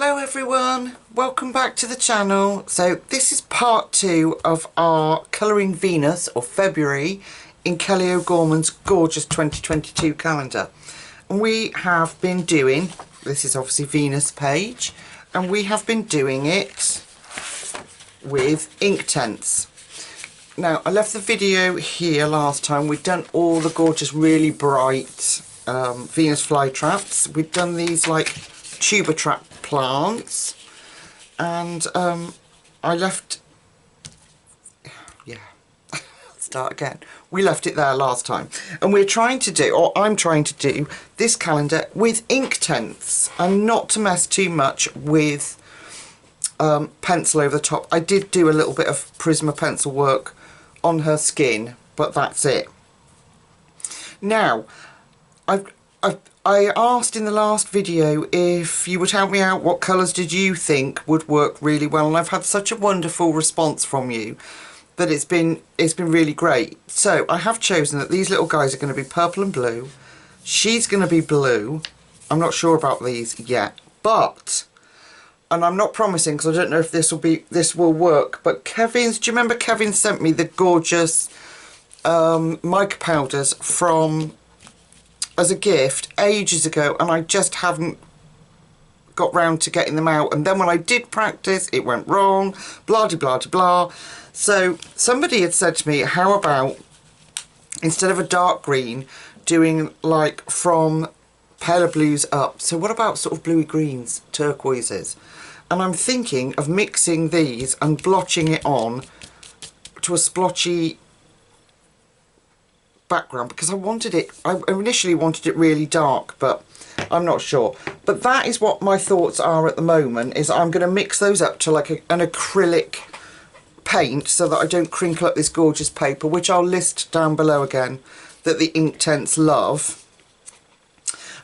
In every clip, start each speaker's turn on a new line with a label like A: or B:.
A: Hello everyone, welcome back to the channel. So this is part 2 of our Colouring Venus or February in Kelly O'Gorman's gorgeous 2022 calendar. And we have been doing, this is obviously Venus page, and we have been doing it with Inktense. Now I left the video here last time. We'd done all the gorgeous really bright Venus flytraps. We'd done these like tuber trap plants, and I left, start again. We left it there last time, and we're trying to do, or I'm trying to do, this calendar with Inktense and not to mess too much with pencil over the top. I did do a little bit of Prisma pencil work on her skin, but that's it. Now, I asked in the last video if you would help me out, what colours did you think would work really well, and I've had such a wonderful response from you that it's been really great. So I have chosen that these little guys are going to be purple and blue. She's going to be blue. I'm not sure about these yet, but, and I'm not promising because I don't know if this will work, but Kevin's, do you remember Kevin sent me the gorgeous mica powders from as a gift ages ago, and I just haven't got round to getting them out, and then when I did practice it went wrong, blah de blah de blah. So somebody had said to me, how about instead of a dark green doing like from paler blues up, so what about sort of bluey greens, turquoises? And I'm thinking of mixing these and blotching it on to a splotchy background, because I initially wanted it really dark, but I'm not sure. But that is what my thoughts are at the moment, is I'm going to mix those up to like an acrylic paint so that I don't crinkle up this gorgeous paper, which I'll list down below again, that the Inktense love.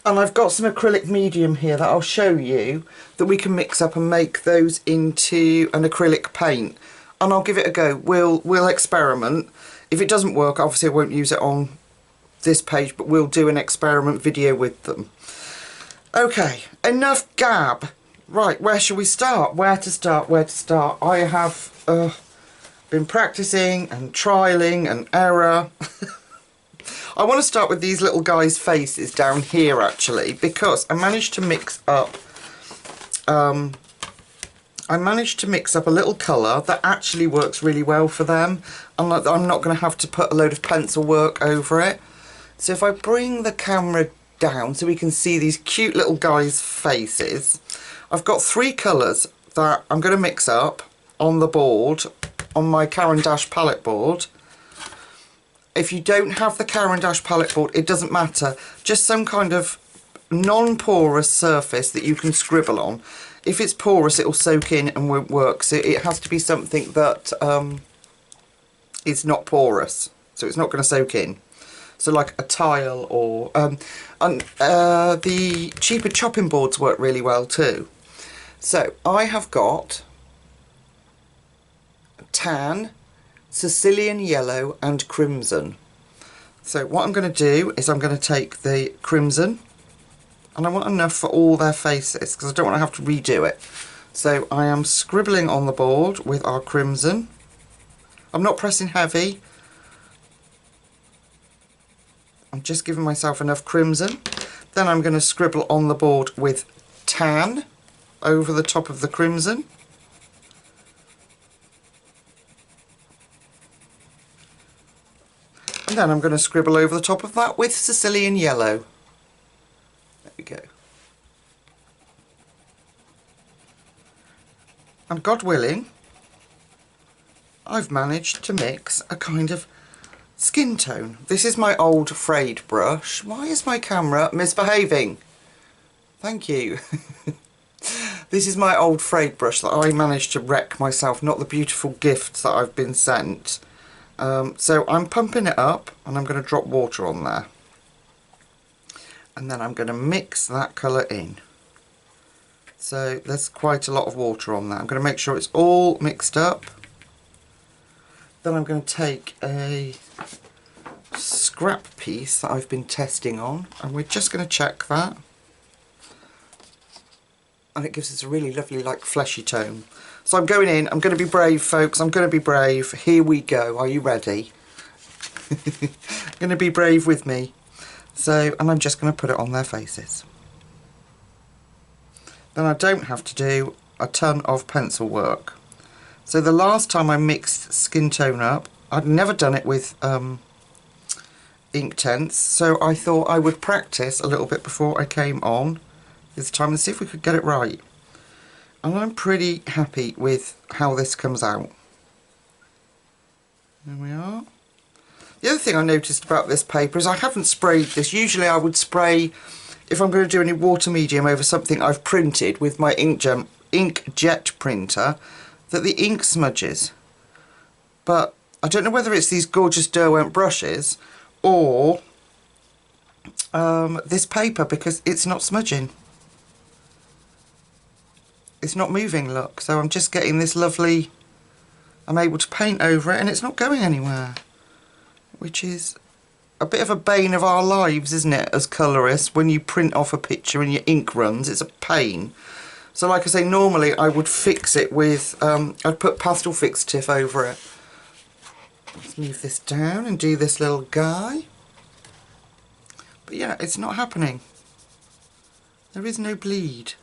A: And I've got some acrylic medium here that I'll show you that we can mix up and make those into an acrylic paint, and I'll give it a go. We'll experiment. If it doesn't work, obviously I won't use it on this page, but we'll do an experiment video with them. Okay, enough gab. Right, where shall we start? Where to start? I have been practicing and trialing and error. I want to start with these little guys' faces down here actually, because I managed to mix up a little colour that actually works really well for them, and I'm not going to have to put a load of pencil work over it. So if I bring the camera down so we can see these cute little guys' faces, I've got 3 colours that I'm going to mix up on the board, on my Caran d'Ache palette board. If you don't have the Caran d'Ache palette board, it doesn't matter, just some kind of non-porous surface that you can scribble on. If it's porous, it'll soak in and won't work, so it has to be something that is not porous, so it's not going to soak in. So like a tile, or the cheaper chopping boards work really well too. So I have got tan, Sicilian yellow and crimson. So what I'm going to do is I'm going to take the crimson, and I want enough for all their faces because I don't want to have to redo it. So I am scribbling on the board with our crimson. I'm not pressing heavy. I'm just giving myself enough crimson. Then I'm going to scribble on the board with tan over the top of the crimson. And then I'm going to scribble over the top of that with Sicilian yellow. There we go. And God willing, I've managed to mix a kind of skin tone. This is my old frayed brush. Why is my camera misbehaving? Thank you. This is my old frayed brush that I managed to wreck myself, not the beautiful gifts that I've been sent. So I'm pumping it up, and I'm going to drop water on there. And then I'm going to mix that colour in. So there's quite a lot of water on that. I'm going to make sure it's all mixed up. Then I'm going to take a scrap piece that I've been testing on, and we're just going to check that. and it gives us a really lovely like fleshy tone. So I'm going in, I'm going to be brave folks, I'm going to be brave. Here we go, are you ready? Going to be brave with me. So, and I'm just going to put it on their faces. Then I don't have to do a ton of pencil work. So the last time I mixed skin tone up, I'd never done it with ink tints, so I thought I would practice a little bit before I came on this time and see if we could get it right. And I'm pretty happy with how this comes out. There we are. The other thing I noticed about this paper is I haven't sprayed this. Usually I would spray, if I'm going to do any water medium over something I've printed with my inkjet printer, that the ink smudges. But I don't know whether it's these gorgeous Derwent brushes or this paper, because it's not smudging. It's not moving, look. So I'm just getting this lovely, I'm able to paint over it and it's not going anywhere. Which is a bit of a bane of our lives, isn't it, as colourists? When you print off a picture and your ink runs, it's a pain. So like I say, normally I would fix it with, I'd put pastel fixative over it. Let's move this down and do this little guy. But yeah, it's not happening. There is no bleed.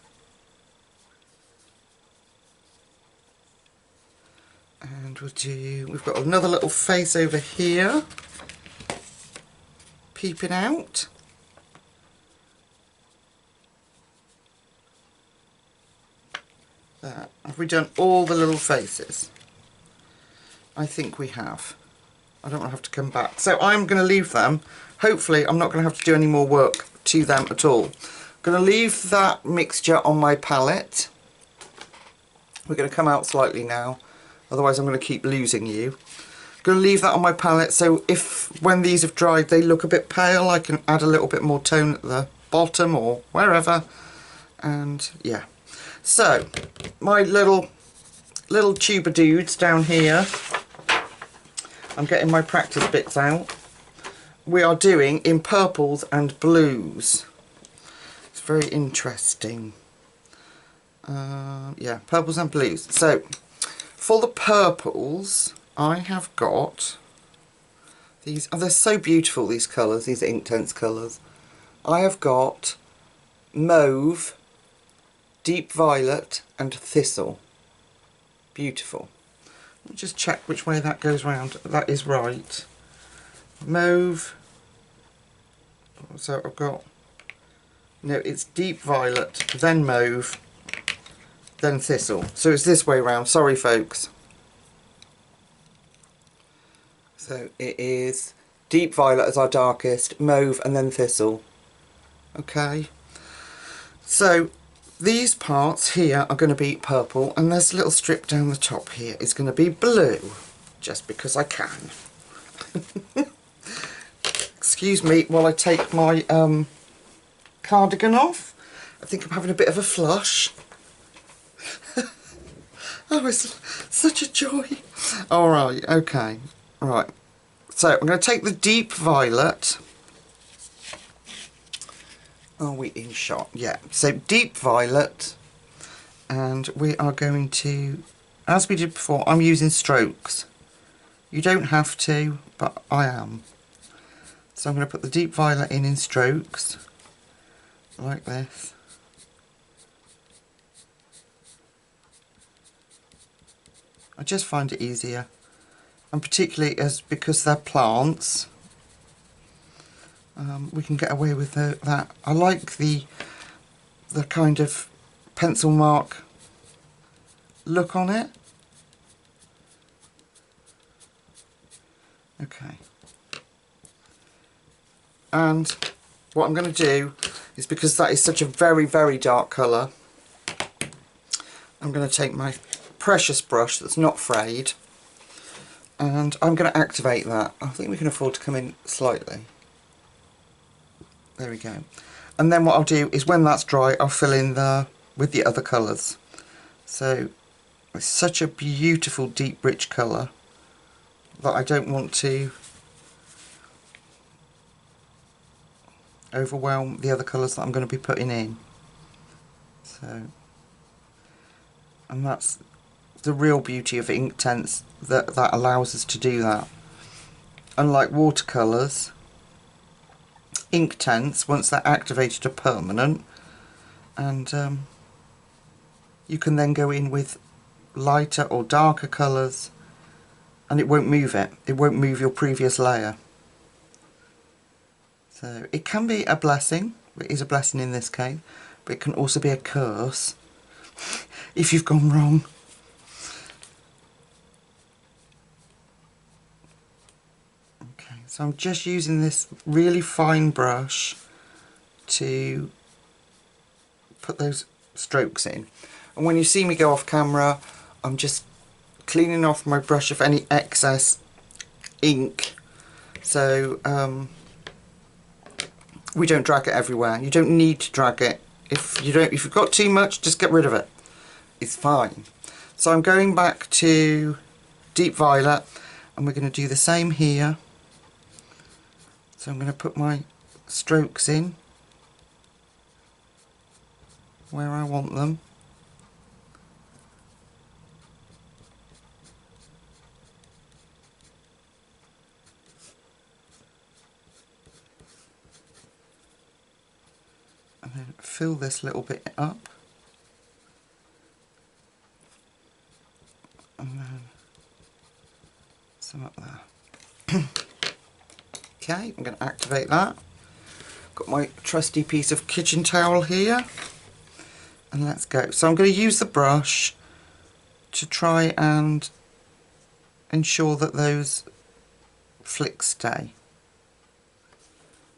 A: And we've got another little face over here, peeping out. There. Have we done all the little faces? I think we have. I don't want to have to come back. So I'm going to leave them. Hopefully I'm not going to have to do any more work to them at all. I'm going to leave that mixture on my palette. We're going to come out slightly now. Otherwise I'm going to keep losing you. I'm going to leave that on my palette, so if when these have dried they look a bit pale, I can add a little bit more tone at the bottom or wherever. And yeah. So my little tuber dudes down here, I'm getting my practice bits out. We are doing in purples and blues. It's very interesting. Yeah, purples and blues. So for the purples, I have got these. Oh, they're so beautiful, these colours, these Inktense colours. I have got mauve, deep violet and thistle. Beautiful. Let me just check which way that goes round. That is right. Mauve. So I've got, no, it's deep violet, then mauve, then thistle. So it's this way round. Sorry folks. So it is deep violet as our darkest, mauve and then thistle. Okay. So these parts here are going to be purple, and this little strip down the top here is going to be blue, just because I can. Excuse me while I take my cardigan off. I think I'm having a bit of a flush. Oh, it's such a joy. Alright, okay. Right. So I'm going to take the deep violet. Are we in shot? Yeah. So deep violet, and we are going to, as we did before, I'm using strokes. You don't have to, but I am. So I'm going to put the deep violet in strokes, like this. I just find it easier, and particularly because they're plants, we can get away with that. I like the kind of pencil mark look on it. Okay. And what I'm going to do is, because that is such a very, very dark colour, I'm going to take my precious brush that's not frayed, and I'm going to activate that. I think we can afford to come in slightly. There we go. And then what I'll do is, when that's dry, I'll fill in with the other colours. So it's such a beautiful deep rich colour that I don't want to overwhelm the other colours that I'm going to be putting in. So And that's the real beauty of ink tints, that allows us to do that. Unlike watercolours, ink tints, once they're activated, are permanent, and you can then go in with lighter or darker colours and it won't move it. It won't move your previous layer. So it can be a blessing. It is a blessing in this case, but it can also be a curse if you've gone wrong. Okay, so I'm just using this really fine brush to put those strokes in. And when you see me go off camera, I'm just cleaning off my brush of any excess ink, so we don't drag it everywhere. You don't need to drag it. If you've got too much, just get rid of it. It's fine. So I'm going back to deep violet, and we're going to do the same here. So I'm going to put my strokes in where I want them. And then fill this little bit up. And then some up there. Okay, I'm going to activate that. Got my trusty piece of kitchen towel here. And let's go. So I'm going to use the brush to try and ensure that those flicks stay.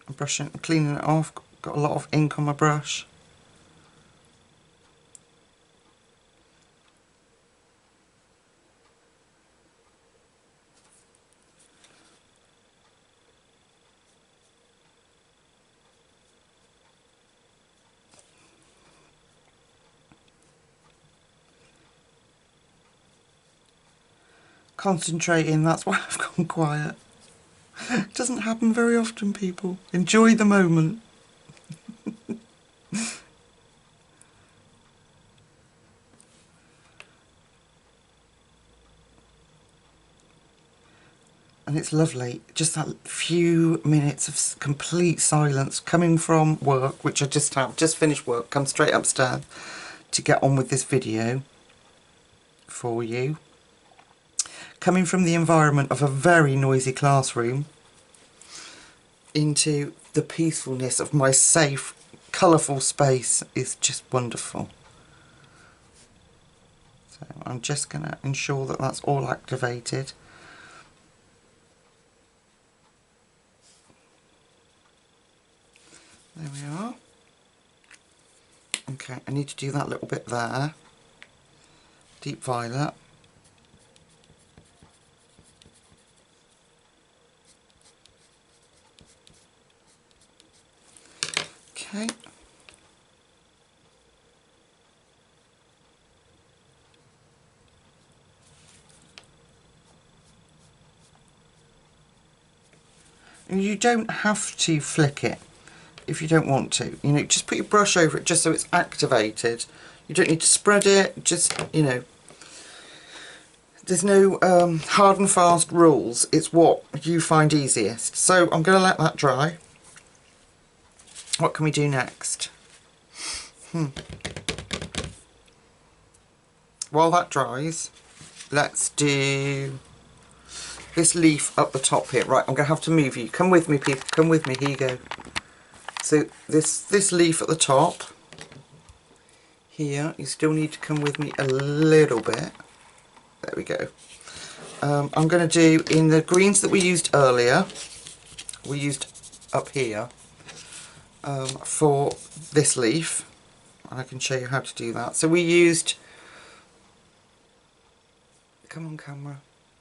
A: I'm brushing, I'm cleaning it off. Got a lot of ink on my brush. Concentrating, that's why I've gone quiet. It doesn't happen very often, people. Enjoy the moment. And it's lovely, just that few minutes of complete silence coming from work, which I just finished work, come straight upstairs to get on with this video for you. Coming from the environment of a very noisy classroom into the peacefulness of my safe, colourful space is just wonderful. So I'm just going to ensure that that's all activated. There we are. Okay, I need to do that little bit there. Deep violet. Okay. And you don't have to flick it if you don't want to. You know, just put your brush over it just so it's activated. You don't need to spread it, just, you know, there's no hard and fast rules. It's what you find easiest. So I'm going to let that dry. What can we do next? While that dries, let's do this leaf up the top here. Right, I'm going to have to move you. Come with me, people. Come with me. Here you go. So this leaf at the top here, you still need to come with me a little bit. There we go. I'm going to do in the greens that we used earlier, we used up here for this leaf, and I can show you how to do that. So we used, come on camera,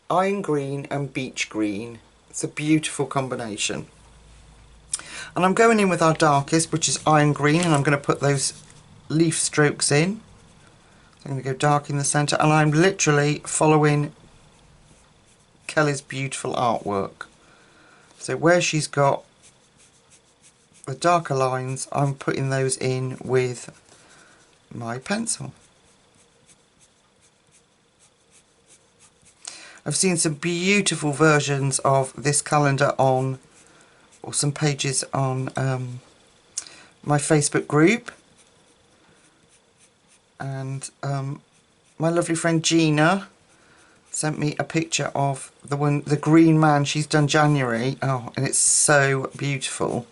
A: iron green and beach green. It's a beautiful combination. And I'm going in with our darkest, which is iron green, and I'm going to put those leaf strokes in. So I'm going to go dark in the centre, and I'm literally following Kelly's beautiful artwork. So where she's got the darker lines, I'm putting those in with my pencil. I've seen some beautiful versions of this calendar on, or some pages on my Facebook group, and my lovely friend Gina sent me a picture of the green man she's done January. Oh, and it's so beautiful.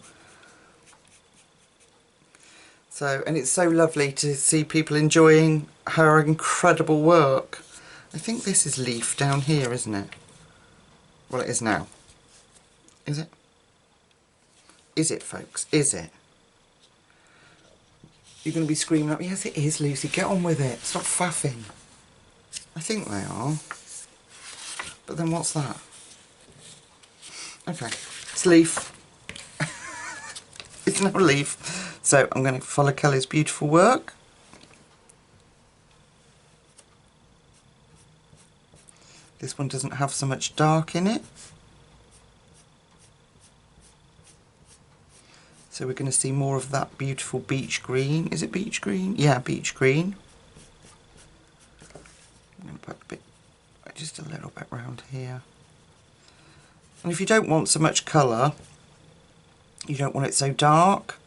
A: So, and it's so lovely to see people enjoying her incredible work. I think this is leaf down here, isn't it? Well, it is now. Is it? Is it, folks? Is it? You're going to be screaming up, yes it is, Lucy, get on with it, stop faffing. I think they are. But then what's that? Okay, it's leaf. It's no leaf. So I'm going to follow Kelly's beautiful work. This one doesn't have so much dark in it. So we're going to see more of that beautiful beach green. Is it beach green? Yeah, beach green. I'm going to put a bit, just a little bit round here. And if you don't want so much colour, you don't want it so dark,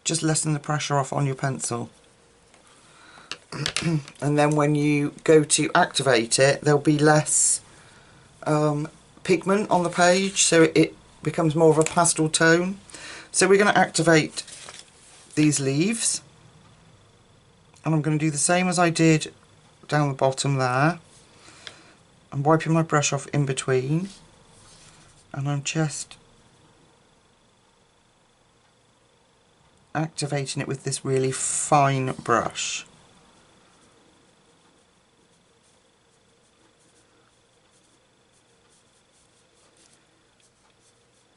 A: just lessen the pressure off on your pencil. And then when you go to activate it, there'll be less pigment on the page, so it becomes more of a pastel tone. So we're going to activate these leaves, and I'm going to do the same as I did down the bottom there. I'm wiping my brush off in between, and I'm just activating it with this really fine brush.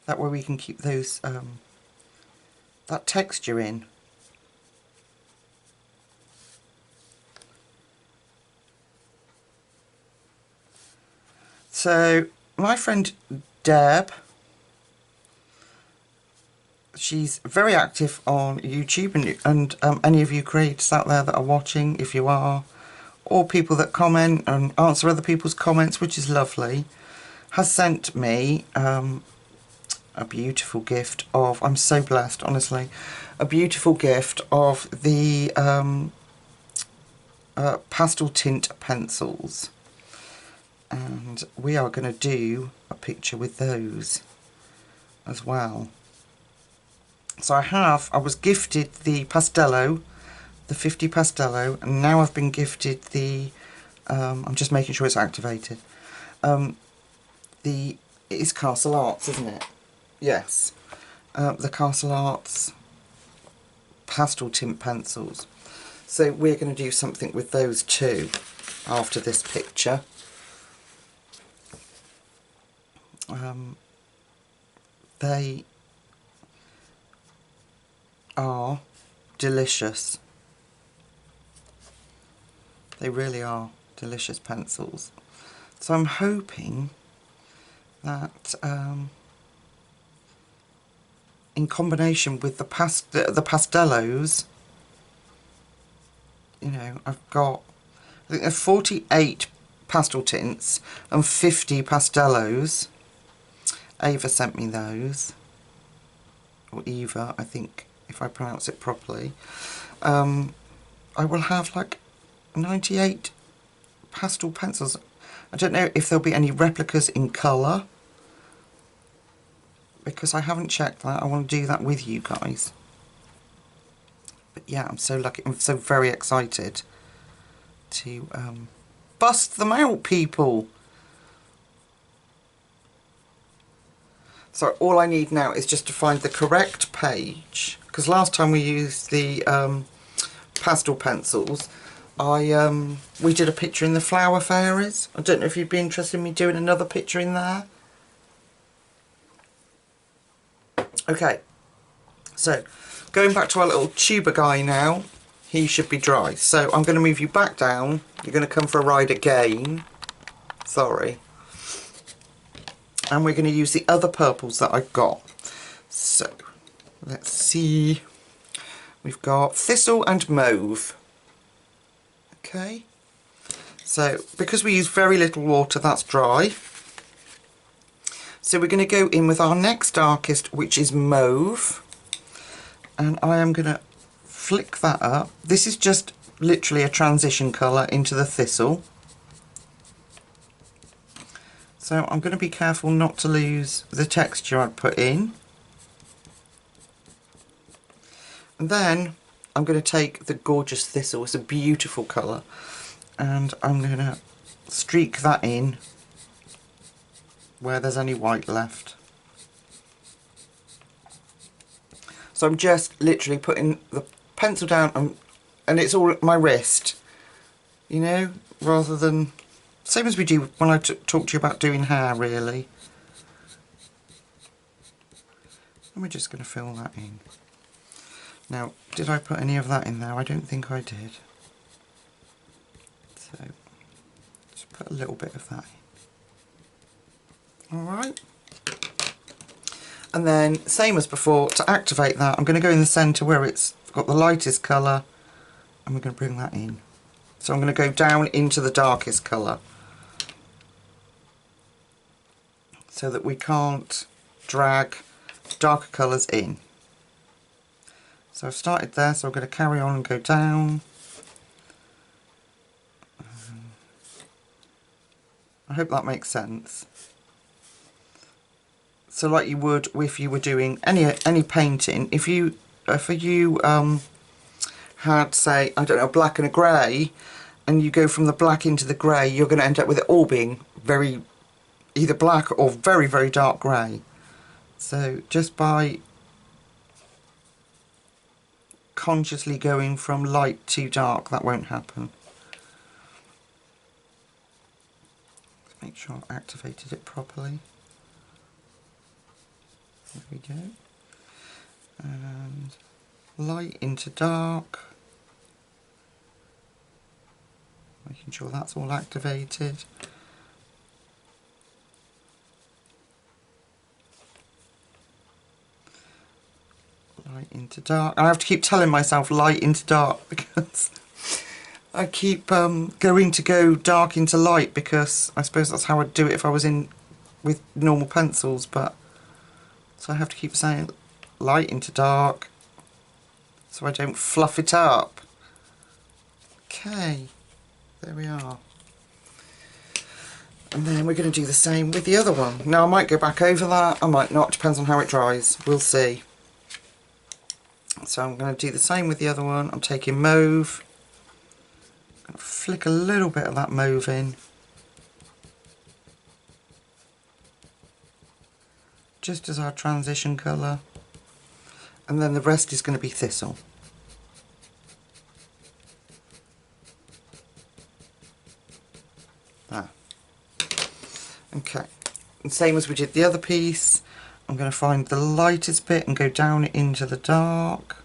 A: That way we can keep those that texture in. So my friend Deb, she's very active on YouTube, and any of you creators out there that are watching, if you are, or people that comment and answer other people's comments, which is lovely, has sent me a beautiful gift of, I'm so blessed, honestly, a beautiful gift of the pastel tint pencils, and we are going to do a picture with those as well. So I was gifted the Pastello, the 50 Pastello, and now I've been gifted the, I'm just making sure it's activated, it is Castle Arts, isn't it? Yes, the Castle Arts pastel tint pencils. So we're going to do something with those too after this picture. They are delicious. They really are delicious pencils. So I'm hoping that in combination with the Pastellos, you know, I've got, I think there's 48 pastel tints and 50 Pastellos. Ava sent me those, or Eva, I think, if I pronounce it properly. I will have like 98 pastel pencils. I don't know if there'll be any replicas in colour, because I haven't checked that. I want to do that with you guys. But yeah, I'm so lucky. I'm so very excited to bust them out, people. So all I need now is just to find the correct page, because last time we used the pastel pencils, we did a picture in the flower fairies. I don't know if you'd be interested in me doing another picture in there. Okay, so going back to our little tuber guy now, he should be dry. So I'm going to move you back down. You're going to come for a ride again. Sorry. And we're going to use the other purples that I've got. So, let's see. We've got thistle and mauve. Okay. So because we use very little water, that's dry. So we're going to go in with our next darkest, which is mauve, and I am going to flick that up. This is just literally a transition colour into the thistle. So I'm going to be careful not to lose the texture I'd put in. And then I'm going to take the gorgeous thistle, it's a beautiful colour, and I'm going to streak that in where there's only white left. So I'm just literally putting the pencil down and it's all at my wrist, you know, rather than, same as we do when I talked to you about doing hair really. And we're just going to fill that in. Now, did I put any of that in there? I don't think I did. So, just put a little bit of that in. Alright. And then, same as before, to activate that, I'm going to go in the centre where it's got the lightest colour, and we're going to bring that in. So I'm going to go down into the darkest colour, so that we can't drag darker colours in. So I've started there, so I'm going to carry on and go down. I hope that makes sense. So like you would if you were doing any painting, if you had, say, I don't know, black and a grey, and you go from the black into the grey, you're going to end up with it all being very either black or very, very dark grey. So just by consciously going from light to dark, that won't happen. Let's make sure I've activated it properly. There we go. And light into dark. Making sure that's all activated. Light into dark. I have to keep telling myself light into dark because I keep going to go dark into light, because I suppose that's how I'd do it if I was in with normal pencils, but so I have to keep saying light into dark so I don't fluff it up. Okay, there we are. And then we're going to do the same with the other one. Now I might go back over that, I might not, depends on how it dries, we'll see. So I'm going to do the same with the other one. I'm taking mauve, I'm going to flick a little bit of that mauve in, just as our transition colour, and then the rest is going to be thistle. There. Okay, and same as we did the other piece, I'm going to find the lightest bit and go down into the dark.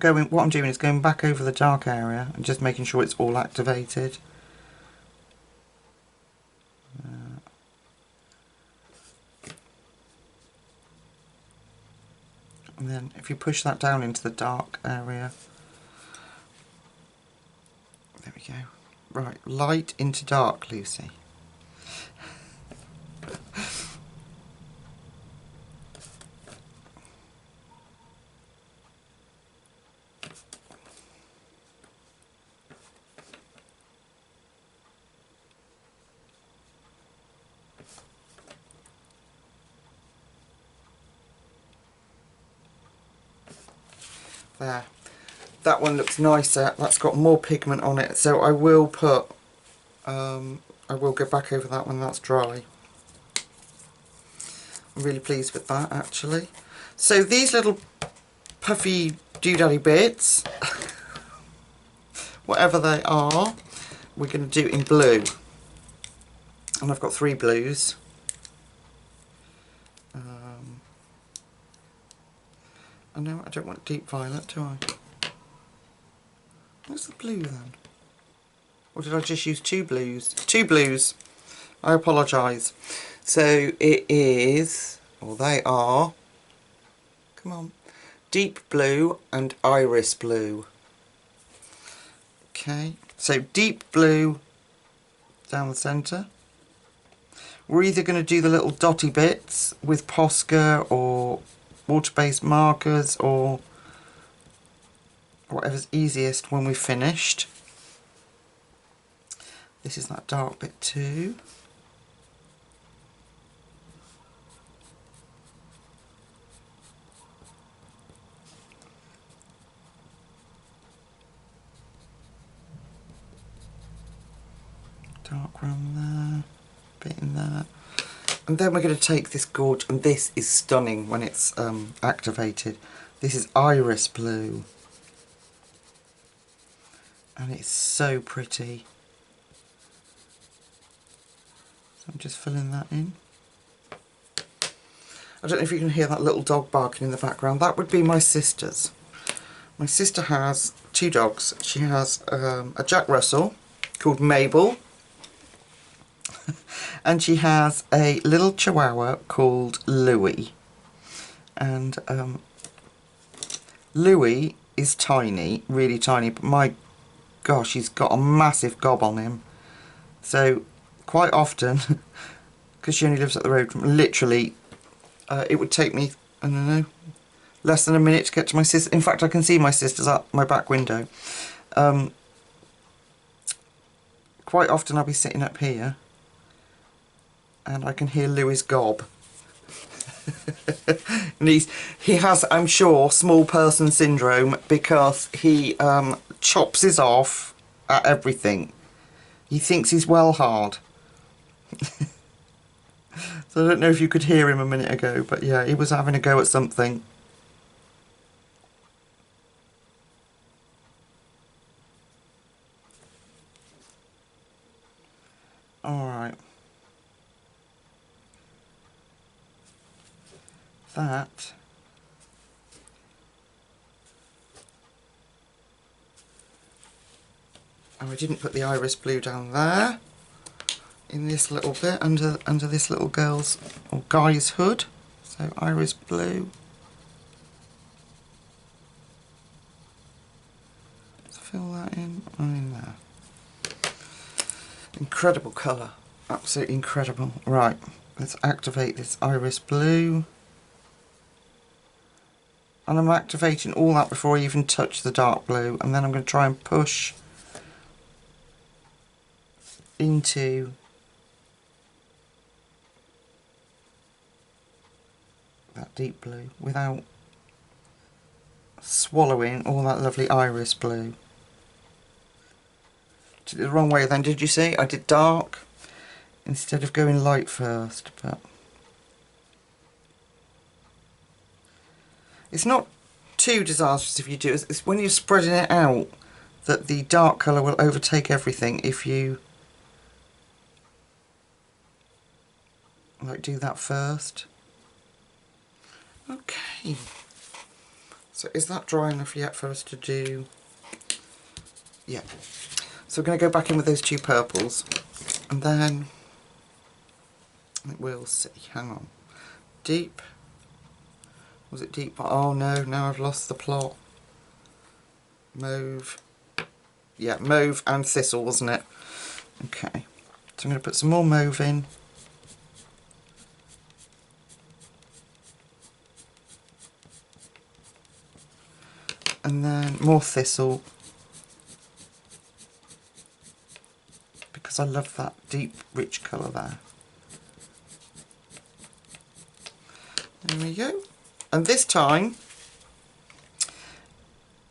A: And what I'm doing is going back over the dark area and just making sure it's all activated. And then if you push that down into the dark area, there we go. Right, light into dark, Lucy. There, that one looks nicer, that's got more pigment on it, so I will put, I will go back over that when that's dry. I'm really pleased with that actually. So these little puffy doodaddy bits, whatever they are, we're going to do in blue. And I've got 3 blues. I know I don't want deep violet, do I? Where's the blue then? Or did I just use 2 blues? 2 blues. I apologise. So it is, or they are, come on, deep blue and iris blue. Okay, so deep blue down the centre. We're either going to do the little dotty bits with Posca or water-based markers or whatever's easiest when we've finished. This is that dark bit too. Dark around there, bit in there. And then we're going to take this gorge, and this is stunning when it's activated. This is iris blue. And it's so pretty. So I'm just filling that in. I don't know if you can hear that little dog barking in the background. That would be my sister's. My sister has 2 dogs. She has a Jack Russell called Mabel. And she has a little Chihuahua called Louie. And Louie is tiny, really tiny, but my gosh, he's got a massive gob on him. So quite often, because she only lives up the road from, literally, it would take me, I don't know, less than a minute to get to my sister. In fact, I can see my sister's at my back window. Quite often I'll be sitting up here and I can hear Louis' gob. And he has, I'm sure, small person syndrome because he chops his off at everything. He thinks he's well hard. So I don't know if you could hear him a minute ago, but yeah, he was having a go at something. Alright. That. And I didn't put the iris blue down there. In this little bit, under this little girl's or guy's hood. So iris blue. Let's fill that in and in there. Incredible colour. Absolutely incredible. Right, let's activate this iris blue. And I'm activating all that before I even touch the dark blue, and then I'm going to try and push into that deep blue without swallowing all that lovely iris blue. Did it the wrong way then, did you see? I did dark instead of going light first, but it's not too disastrous if you do. It's when you're spreading it out that the dark colour will overtake everything if you like do that first. Okay, so is that dry enough yet for us to do? Yeah. So we're going to go back in with those 2 purples, and then we'll see. Hang on. Deep. Was it deep? Oh no, now I've lost the plot. Mauve. Yeah, mauve and thistle, wasn't it? Okay. So I'm going to put some more mauve in. And then more thistle, because I love that deep rich colour there. There we go. And this time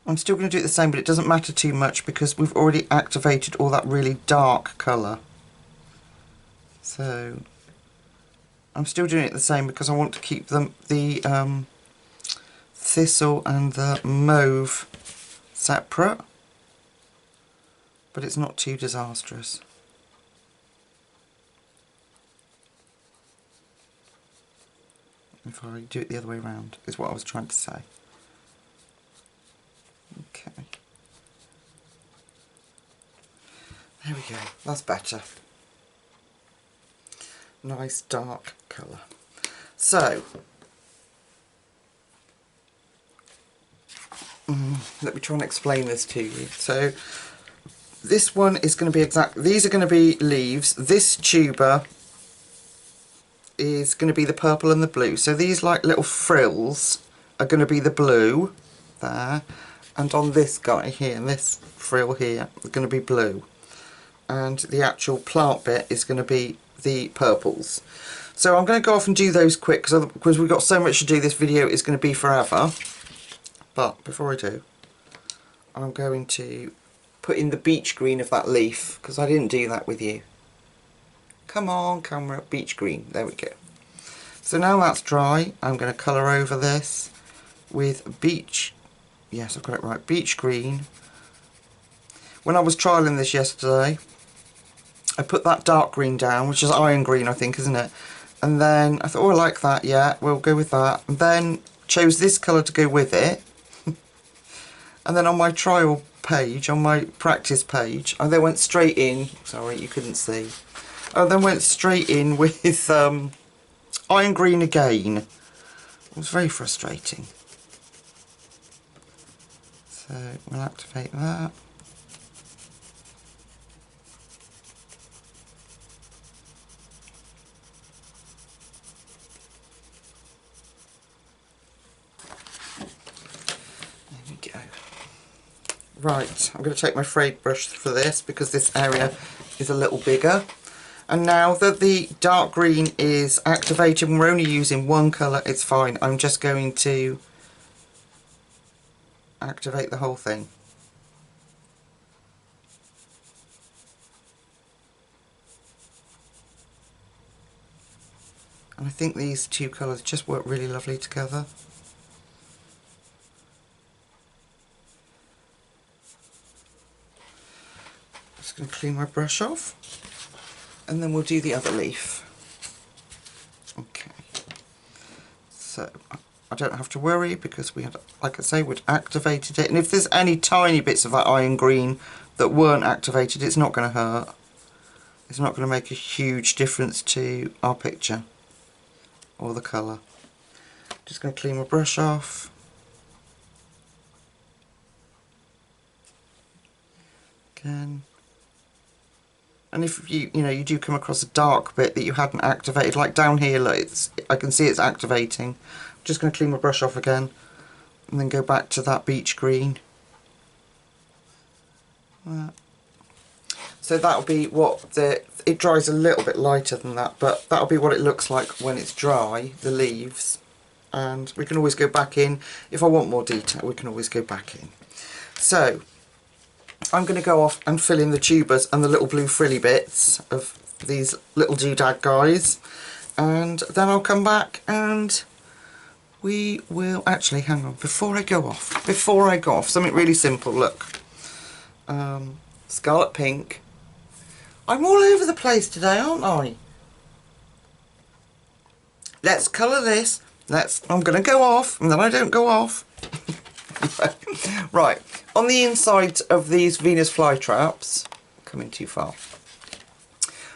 A: I'm still going to do it the same, but it doesn't matter too much because we've already activated all that really dark colour. So I'm still doing it the same because I want to keep the thistle and the mauve separate, but it's not too disastrous. If I do it the other way around, is what I was trying to say. Okay. There we go, that's better. nice dark colour. So, let me try and explain this to you. So, this one is going to be these are going to be leaves. This tuber is going to be the purple and the blue. So these like little frills are going to be the blue there, and on this guy here, and this frill here, are going to be blue. And the actual plant bit is going to be the purples. So I'm going to go off and do those quick because we've got so much to do. This video is going to be forever. But before I do, I'm going to put in the beach green of that leaf because I didn't do that with you. Come on, camera, beach green. There we go. So now that's dry, I'm going to colour over this with beach. Yes, I've got it right. Beach green. When I was trialling this yesterday, I put that dark green down, which is iron green, I think, isn't it? And then I thought, oh, I like that. Yeah, we'll go with that. And then chose this colour to go with it. And then on my trial page, on my practice page, I then went straight in. Sorry, you couldn't see. I then went straight in with iron green again. It was very frustrating. So we'll activate that. There we go. Right, I'm going to take my frayed brush for this because this area is a little bigger. And now that the dark green is activated and we're only using one colour, it's fine. I'm just going to activate the whole thing. And I think these two colours just work really lovely together. Just going to clean my brush off. And then we'll do the other leaf. Okay. So I don't have to worry because we had, like I say, we'd activated it. And if there's any tiny bits of that iron green that weren't activated, it's not going to hurt. It's not going to make a huge difference to our picture or the colour. Just going to clean my brush off. Again. And if you you do come across a dark bit that you hadn't activated, like down here, look, I can see it's activating. I'm just going to clean my brush off again and then go back to that beach green. So that'll be what it dries a little bit lighter than that, but that'll be what it looks like when it's dry, the leaves. And we can always go back in. If I want more detail, we can always go back in. So I'm going to go off and fill in the tubers and the little blue frilly bits of these little doodad guys, and then I'll come back and we will actually, hang on, before I go off, something really simple. Look, scarlet pink. I'm all over the place today, aren't I? Let's colour this. I'm going to go off, and then I don't go off. Right, on the inside of these Venus flytraps, coming too far,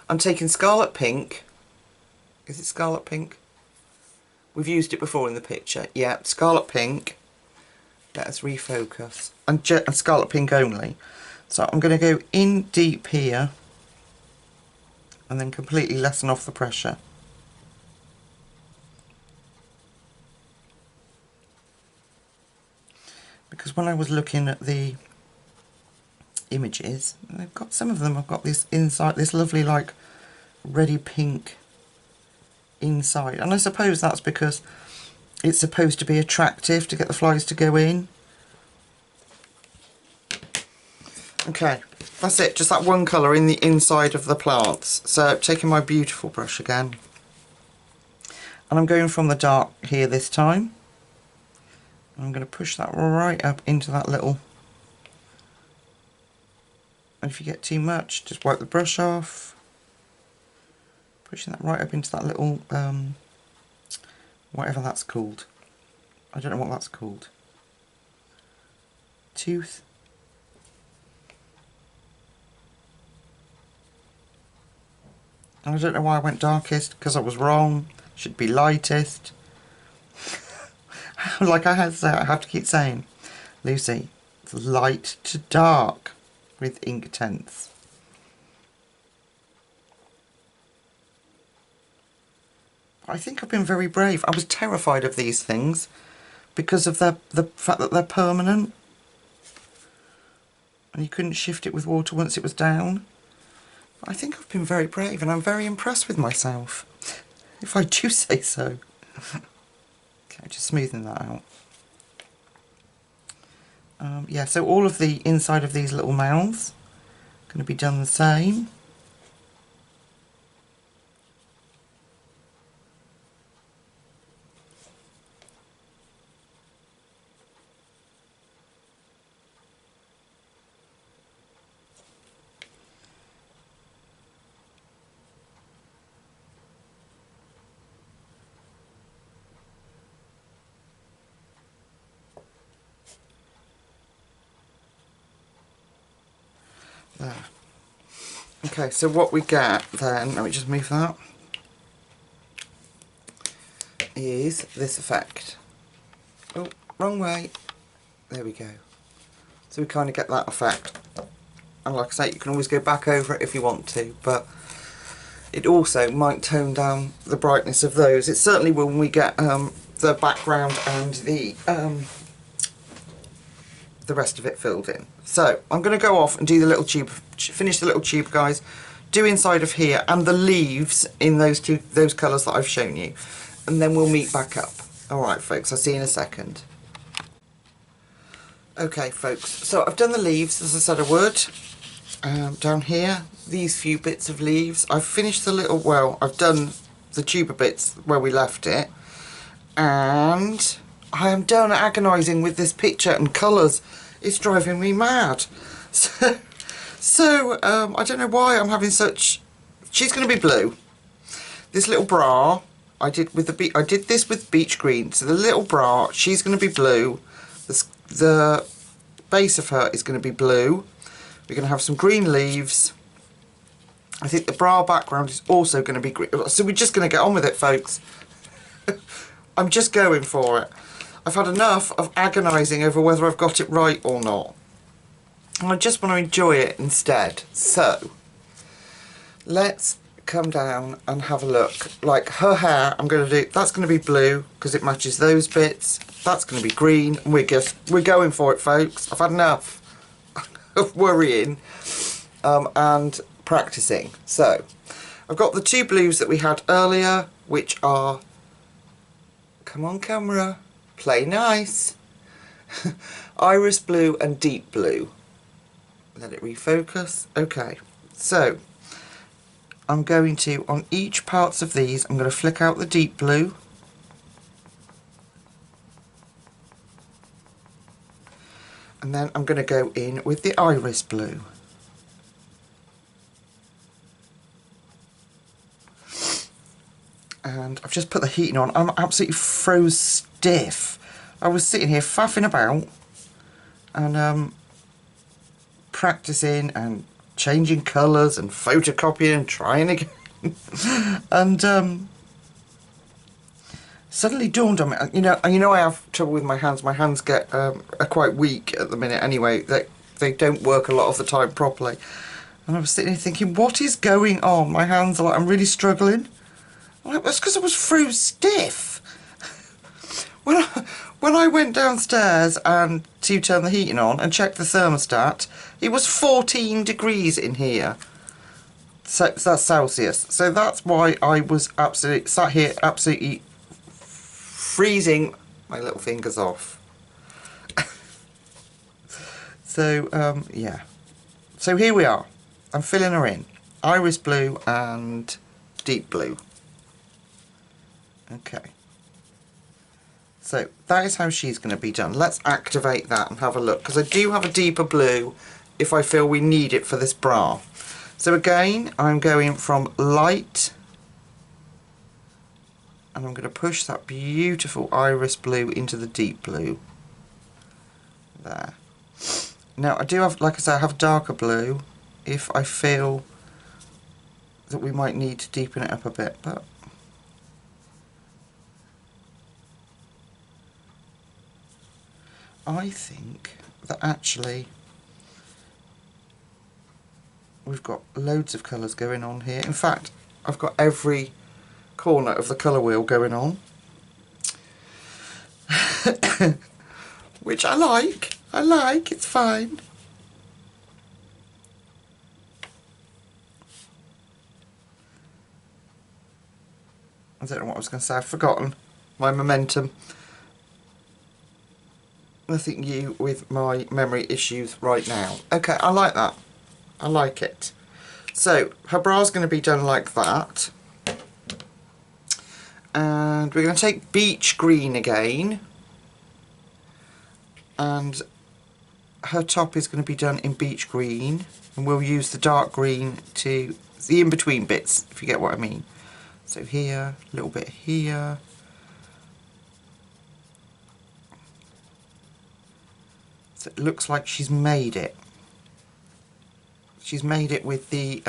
A: I'm taking scarlet pink. Is it scarlet pink? We've used it before in the picture. Yeah, scarlet pink. Let us refocus. And scarlet pink only. So I'm going to go in deep here and then completely lessen off the pressure. Because when I was looking at the images, they've got some of them have got this inside, this lovely like reddy pink inside, and I suppose that's because it's supposed to be attractive to get the flies to go in. Okay, that's it, just that one colour in the inside of the plants. So taking my beautiful brush again, and I'm going from the dark here this time. I'm going to push that right up into that little, and if you get too much, just wipe the brush off. Pushing that right up into that little, whatever that's called. I don't know what that's called. Tooth. And I don't know why I went darkest, because I was wrong. Should be lightest. Like I have to keep saying, Lucy, it's light to dark with Inktense. I think I've been very brave. I was terrified of these things because of the fact that they're permanent. And you couldn't shift it with water once it was down. I think I've been very brave and I'm very impressed with myself, if I do say so. Okay, just smoothing that out. Yeah, so all of the inside of these little mouths are going to be done the same. There. Okay, so what we get then, let me just move that, is this effect. Oh, wrong way. There we go. So we kind of get that effect. And like I say, you can always go back over it if you want to, but it also might tone down the brightness of those. It certainly will when we get the background and the rest of it filled in. So I'm going to go off and do the little tube, finish the little tube, guys, do inside of here and the leaves in those colours that I've shown you, and then we'll meet back up. Alright folks, I'll see you in a second. Okay folks, so I've done the leaves as I said I would. Down here, these few bits of leaves, I've finished the little, well, I've done the tuber bits where we left it, and I am done agonising with this picture and colours. It's driving me mad. So I don't know why I'm having such. She's going to be blue. This little bra I did with I did this with beach green. So the little bra, she's going to be blue. The base of her is going to be blue. We're going to have some green leaves. I think the bra background is also going to be green. So we're just going to get on with it, folks. I'm just going for it. I've had enough of agonising over whether I've got it right or not. And I just want to enjoy it instead. So, let's come down and have a look. Like her hair, I'm going to do, that's going to be blue because it matches those bits. That's going to be green. And we're going for it, folks. I've had enough of worrying and practising. So, I've got the two blues that we had earlier, which are, come on camera, play nice, iris blue and deep blue. Let it refocus. Okay, so I'm going to, on each parts of these, I'm going to flick out the deep blue. And then I'm going to go in with the iris blue. And I've just put the heating on. I'm absolutely froze stiff. I was sitting here faffing about and practicing and changing colours and photocopying and trying again. And suddenly dawned on me, you know I have trouble with my hands. My hands get are quite weak at the minute anyway. They don't work a lot of the time properly. And I was sitting here thinking, what is going on? My hands are like, I'm really struggling. That's because I was froze stiff. When I went downstairs and to turn the heating on and check the thermostat, it was 14 degrees in here. So that's Celsius. So that's why I was sat here absolutely freezing my little fingers off. So yeah. So here we are. I'm filling her in. Iris blue and deep blue. Okay. So that is how she's going to be done. Let's activate that and have a look, because I do have a deeper blue if I feel we need it for this bra. So again, I'm going from light, and I'm going to push that beautiful iris blue into the deep blue. There. Now I do have, like I say, I have darker blue if I feel that we might need to deepen it up a bit, but I think that actually we've got loads of colours going on here. In fact, I've got every corner of the colour wheel going on. Which I like, it's fine. I don't know what I was going to say, I've forgotten my momentum. Nothing new with my memory issues right now. Okay, I like that. I like it. So, her bra's going to be done like that. And we're going to take beach green again. And her top is going to be done in beach green. And we'll use the dark green to the in-between bits, if you get what I mean. So here, a little bit here. So it looks like she's made it. She's made it with the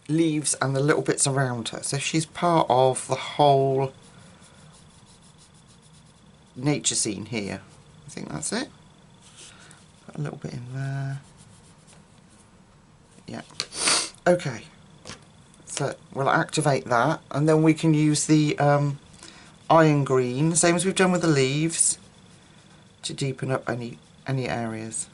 A: leaves and the little bits around her. So she's part of the whole nature scene here. I think that's it. Put a little bit in there. Yeah. Okay. So we'll activate that, and then we can use the iron green, same as we've done with the leaves, to deepen up any areas.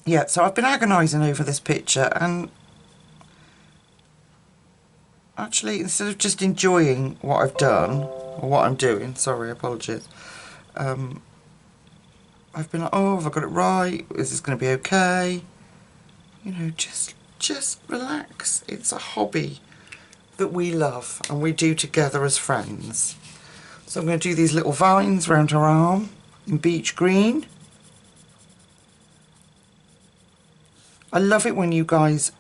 A: Yeah, so I've been agonising over this picture, and actually, instead of just enjoying what I've done, or what I'm doing, sorry, apologies, I've been like, oh, have I got it right? Is this going to be okay? You know, just relax. It's a hobby that we love and we do together as friends. So I'm going to do these little vines around her arm in beach green. I love it when you guys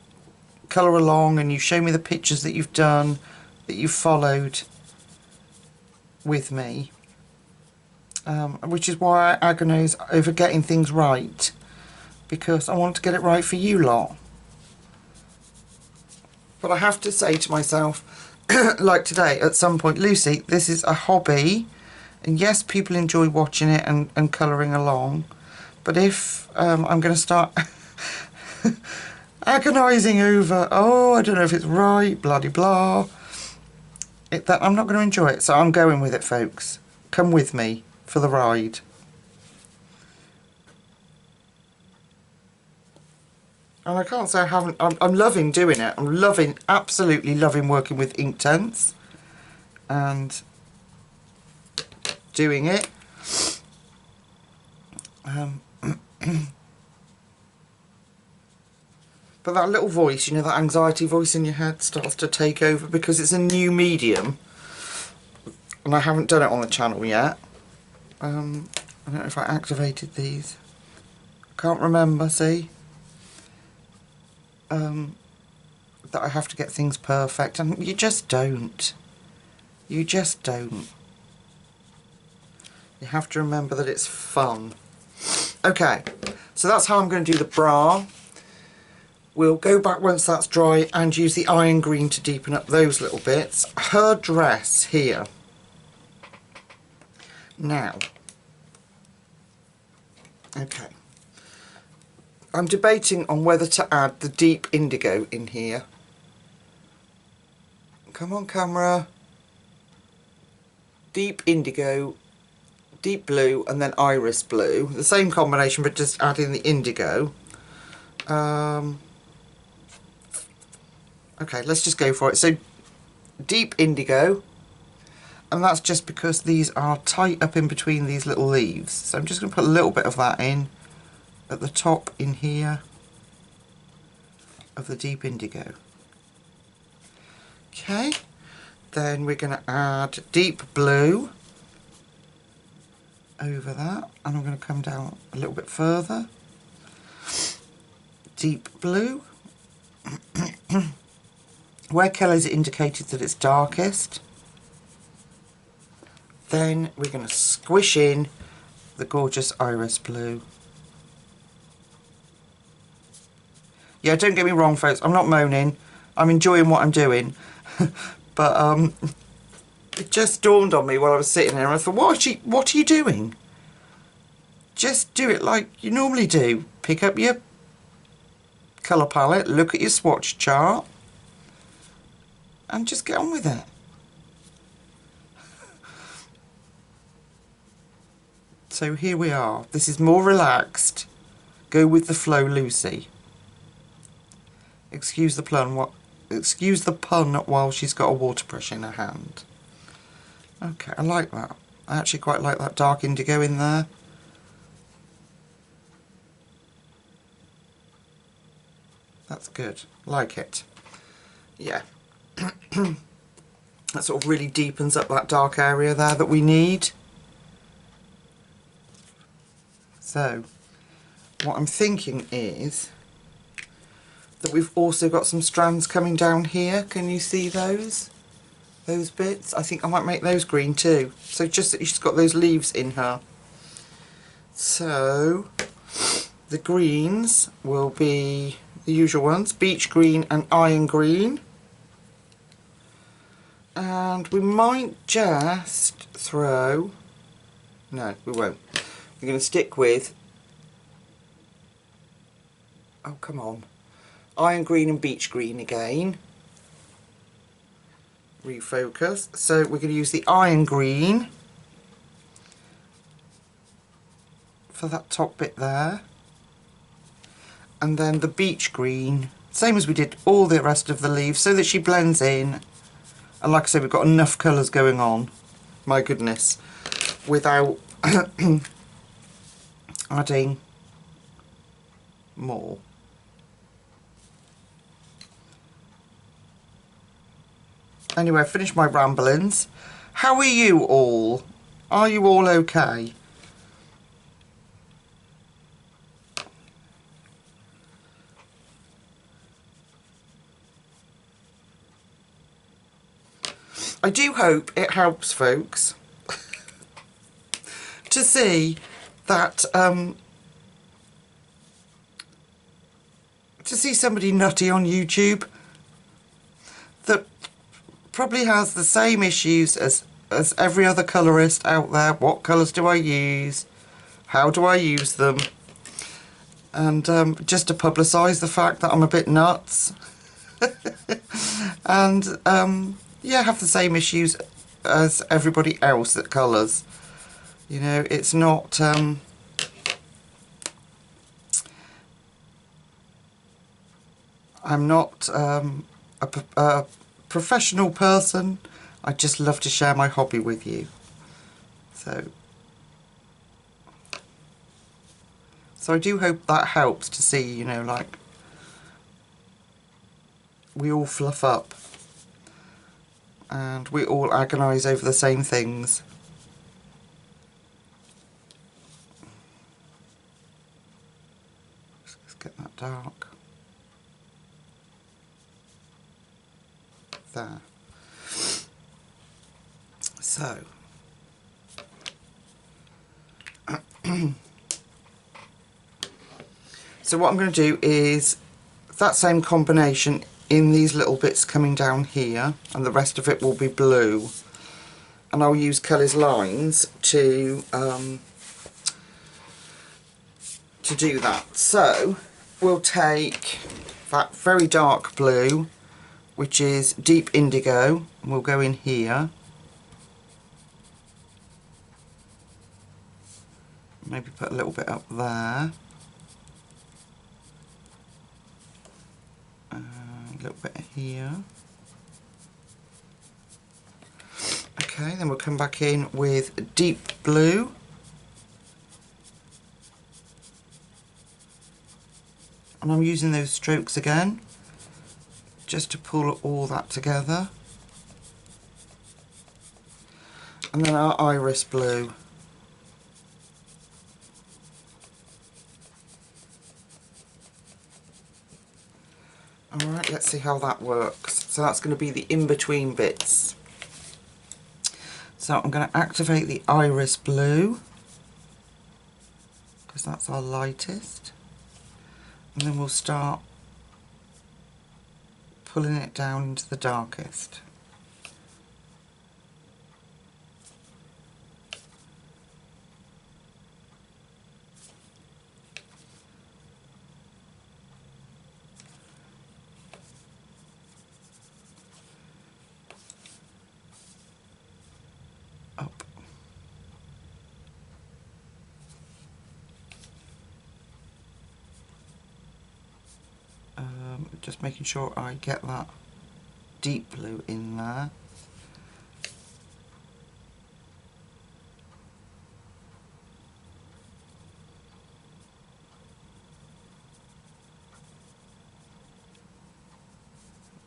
A: colour along and you show me the pictures that you've done, that you've followed with me. Which is why I agonise over getting things right, because I want to get it right for you lot. But I have to say to myself, like today, at some point, Lucy, this is a hobby, and yes, people enjoy watching it and colouring along, but if I'm going to start agonising over, oh, I don't know if it's right, bloody blah, that I'm not going to enjoy it, so I'm going with it, folks. Come with me for the ride. And I can't say I haven't, I'm loving doing it. I'm loving, absolutely loving working with Inktense and doing it. But that little voice, you know, that anxiety voice in your head starts to take over because it's a new medium. And I haven't done it on the channel yet. I don't know if I activated these. I can't remember, see? That I have to get things perfect, and you just don't. You just don't. You have to remember that it's fun. Okay, so that's how I'm going to do the bra. We'll go back once that's dry and use the iron green to deepen up those little bits. Her dress here. Now, okay, I'm debating on whether to add the deep indigo in here. Come on, camera. Deep indigo, deep blue, and then iris blue. The same combination, but just adding the indigo. Okay, let's just go for it. So, deep indigo. And that's just because these are tight up in between these little leaves. So I'm just going to put a little bit of that in at the top in here of the deep indigo. Okay, then we're going to add deep blue over that, and I'm going to come down a little bit further. Deep blue. Where colour is indicated that it's darkest. Then we're going to squish in the gorgeous iris blue. Yeah, don't get me wrong, folks, I'm not moaning. I'm enjoying what I'm doing. But it just dawned on me while I was sitting there, and I thought, what are you doing? Just do it like you normally do. Pick up your colour palette, look at your swatch chart, and just get on with it. So here we are. This is more relaxed. Go with the flow, Lucy. Excuse the pun. Excuse the pun while she's got a water brush in her hand. Okay, I like that. I actually quite like that dark indigo in there. That's good. Like it. Yeah. That sort of really deepens up that dark area there that we need. So, what I'm thinking is that we've also got some strands coming down here. Can you see those? Those bits? I think I might make those green too. So just that she's got those leaves in her. So, the greens will be the usual ones, beach green and iron green. And we might just throw, no we won't, we're going to stick with, oh come on, iron green and beach green again. Refocus. So we're going to use the iron green for that top bit there, and then the beach green, same as we did all the rest of the leaves, so that she blends in. And like I said, we've got enough colours going on, my goodness, without adding more. Anyway, I've finished my ramblings. How are you all? Are you all okay? I do hope it helps, folks, to see that, to see somebody nutty on YouTube that probably has the same issues as every other colourist out there. What colours do I use? How do I use them? And just to publicise the fact that I'm a bit nuts. And yeah, have the same issues as everybody else that colours. You know, it's not I'm not a professional person. I just love to share my hobby with you. So I do hope that helps to see, you know, like, we all fluff up and we all agonise over the same things. Let's get that dark. There. So so what I'm going to do is that same combination in these little bits coming down here, and the rest of it will be blue, and I'll use Colours Lines to do that. So we'll take that very dark blue, which is deep indigo, and we'll go in here. Maybe put a little bit up there. A little bit here. Okay, then we'll come back in with deep blue. And I'm using those strokes again, just to pull all that together. And then our iris blue. Alright, let's see how that works. So that's going to be the in-between bits. So I'm going to activate the iris blue, because that's our lightest, and then we'll start pulling it down into the darkest. Up. Just making sure I get that deep blue in there.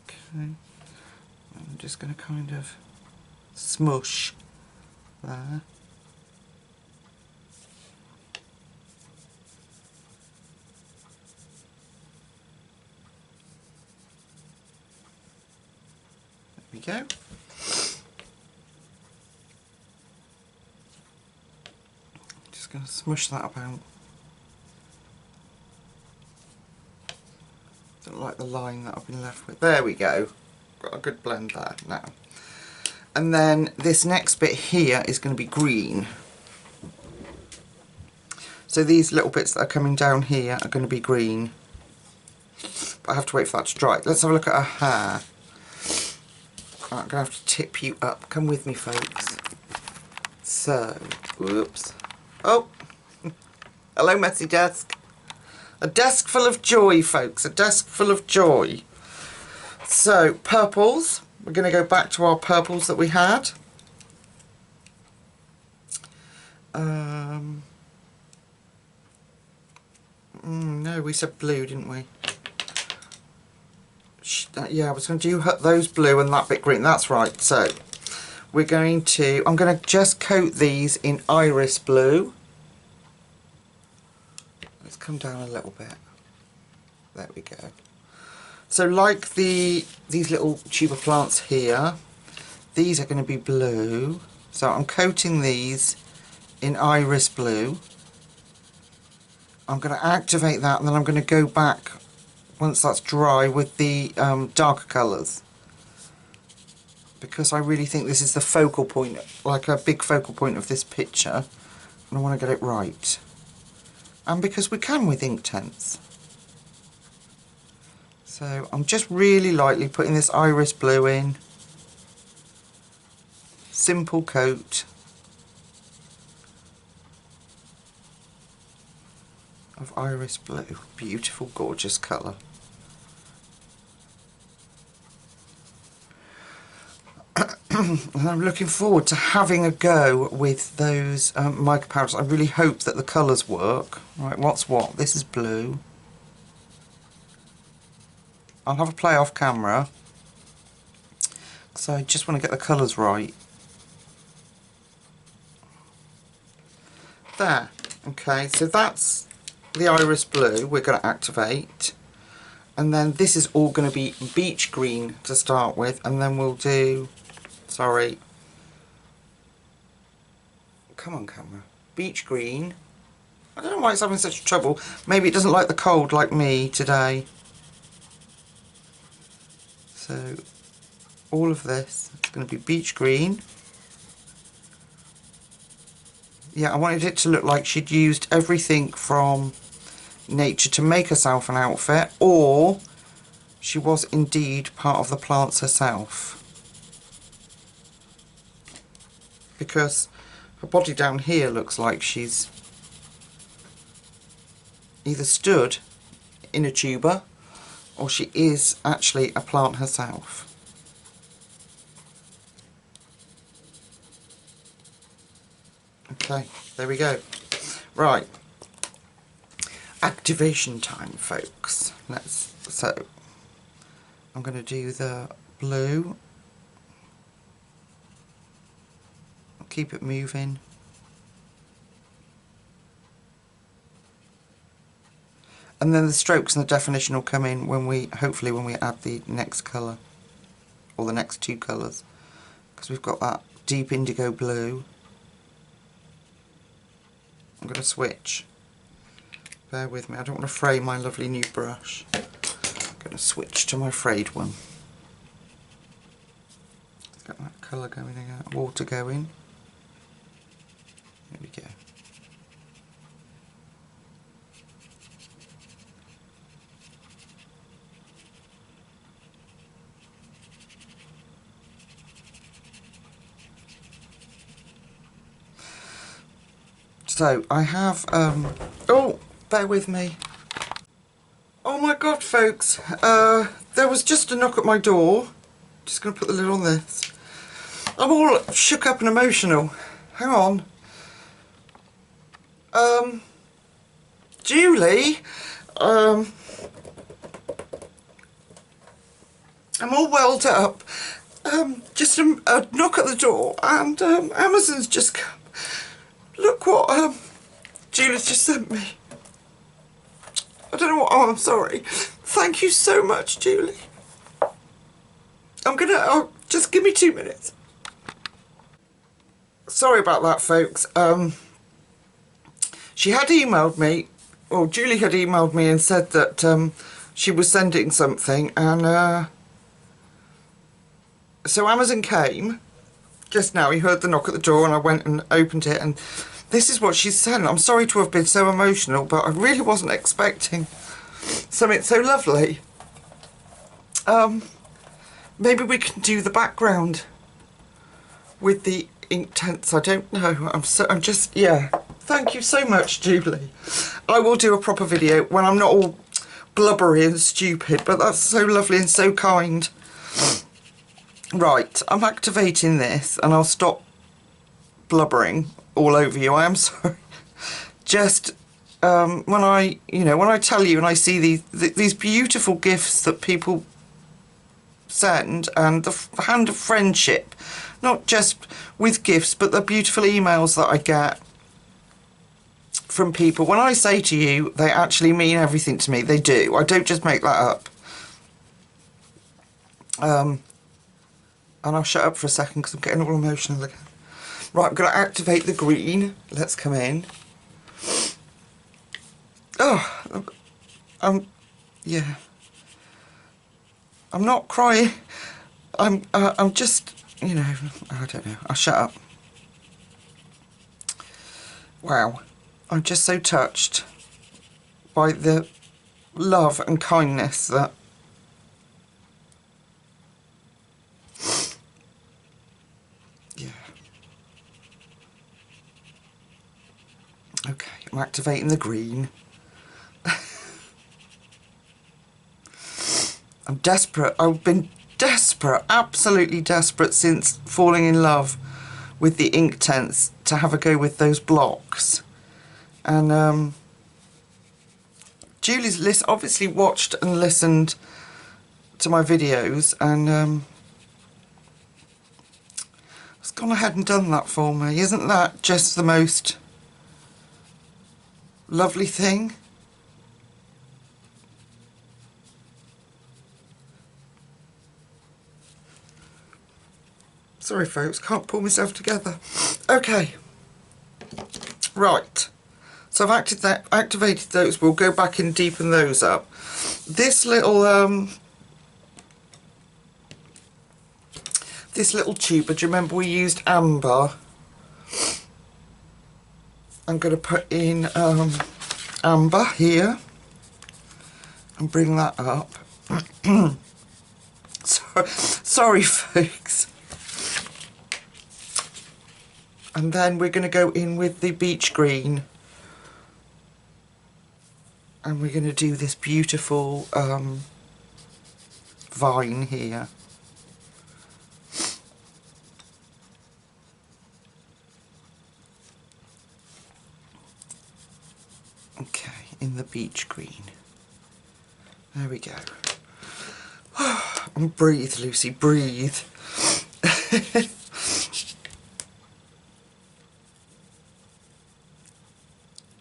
A: Okay, I'm just going to kind of smush there. There we go. Just going to smush that about. Don't like the line that I've been left with. There we go. Got a good blend there now. And then this next bit here is going to be green. So these little bits that are coming down here are going to be green. But I have to wait for that to dry. Let's have a look at her hair. I'm going to have to tip you up. Come with me, folks. So, whoops. Oh, hello, messy desk. A desk full of joy, folks. A desk full of joy. So, purples. We're going to go back to our purples that we had. No, we said blue, didn't we? Yeah, I was going to do those blue and that bit green. That's right. So, we're going to... I'm going to just coat these in iris blue. Let's come down a little bit. There we go. So like these little tuber plants here, these are going to be blue. So I'm coating these in iris blue. I'm going to activate that and then I'm going to go back once that's dry with the darker colours. Because I really think this is the focal point, like a big focal point of this picture. And I want to get it right. And because we can with Inktense. So I'm just really lightly putting this iris blue in. Simple coat of iris blue. Beautiful, gorgeous colour. And I'm looking forward to having a go with those mica powders. I really hope that the colours work. Right, what's what? This is blue. I'll have a play off camera, so I just want to get the colours right. There. Okay, so that's the iris blue we're going to activate. And then this is all going to be beach green to start with, and then we'll do... Sorry. Come on, camera. Beach green. I don't know why it's having such trouble. Maybe it doesn't like the cold like me today. So, all of this is going to be beach green. Yeah, I wanted it to look like she'd used everything from nature to make herself an outfit, or she was indeed part of the plants herself. Because her body down here looks like she's either stood in a tuber or she is actually a plant herself. Okay, there we go. Right, activation time, folks. So I'm going to do the blue. I'll keep it moving. And then the strokes and the definition will come in when we, hopefully when we add the next colour, or the next two colours, because we've got that deep indigo blue. I'm going to switch. Bear with me, I don't want to fray my lovely new brush. I'm going to switch to my frayed one. Let's get that colour going again, water going. There we go. So I have, oh, bear with me. Oh my God, folks, there was just a knock at my door. Just going to put the lid on this. I'm all shook up and emotional. Hang on. Julie, I'm all welled up. Just a knock at the door, and Amazon's just come. Look what Julie's just sent me. I don't know what. Oh, I'm sorry. Thank you so much, Julie. I'm gonna. Oh, just give me 2 minutes. Sorry about that, folks. She had emailed me, or Julie had emailed me and said that she was sending something, and so Amazon came just now. He heard the knock at the door, and I went and opened it, and this is what she sent. I'm sorry to have been so emotional, but I really wasn't expecting something so lovely. Maybe we can do the background with the Inktense. I don't know. I'm just, yeah. Thank you so much, Julie. I will do a proper video when I'm not all blubbery and stupid, but that's so lovely and so kind. Right, I'm activating this, and I'll stop blubbering all over you. I am sorry. Just when I tell you and I see these beautiful gifts that people send, and the hand of friendship, not just with gifts, but the beautiful emails that I get from people. When I say to you, they actually mean everything to me. They do. I don't just make that up. And I'll shut up for a second because I'm getting all emotional again. Right, I'm going to activate the green. Let's come in. Oh, yeah. I'm not crying. I'm just, I don't know. I'll shut up. Wow. I'm just so touched by the love and kindness that okay, I'm activating the green. I'm desperate. I've been desperate, absolutely desperate since falling in love with the Inktense to have a go with those blocks. And Julie's obviously watched and listened to my videos, and has gone ahead and done that for me. Isn't that just the most lovely thing? Sorry folks, can't pull myself together. Okay, right, so I've activated those. We'll go back and deepen those up. This little tuber, do you remember we used amber? I'm going to put in amber here and bring that up. Sorry folks. And then we're going to go in with the beach green, and we're going to do this beautiful vine here. Okay, in the beach green. There we go. And breathe, Lucy, breathe.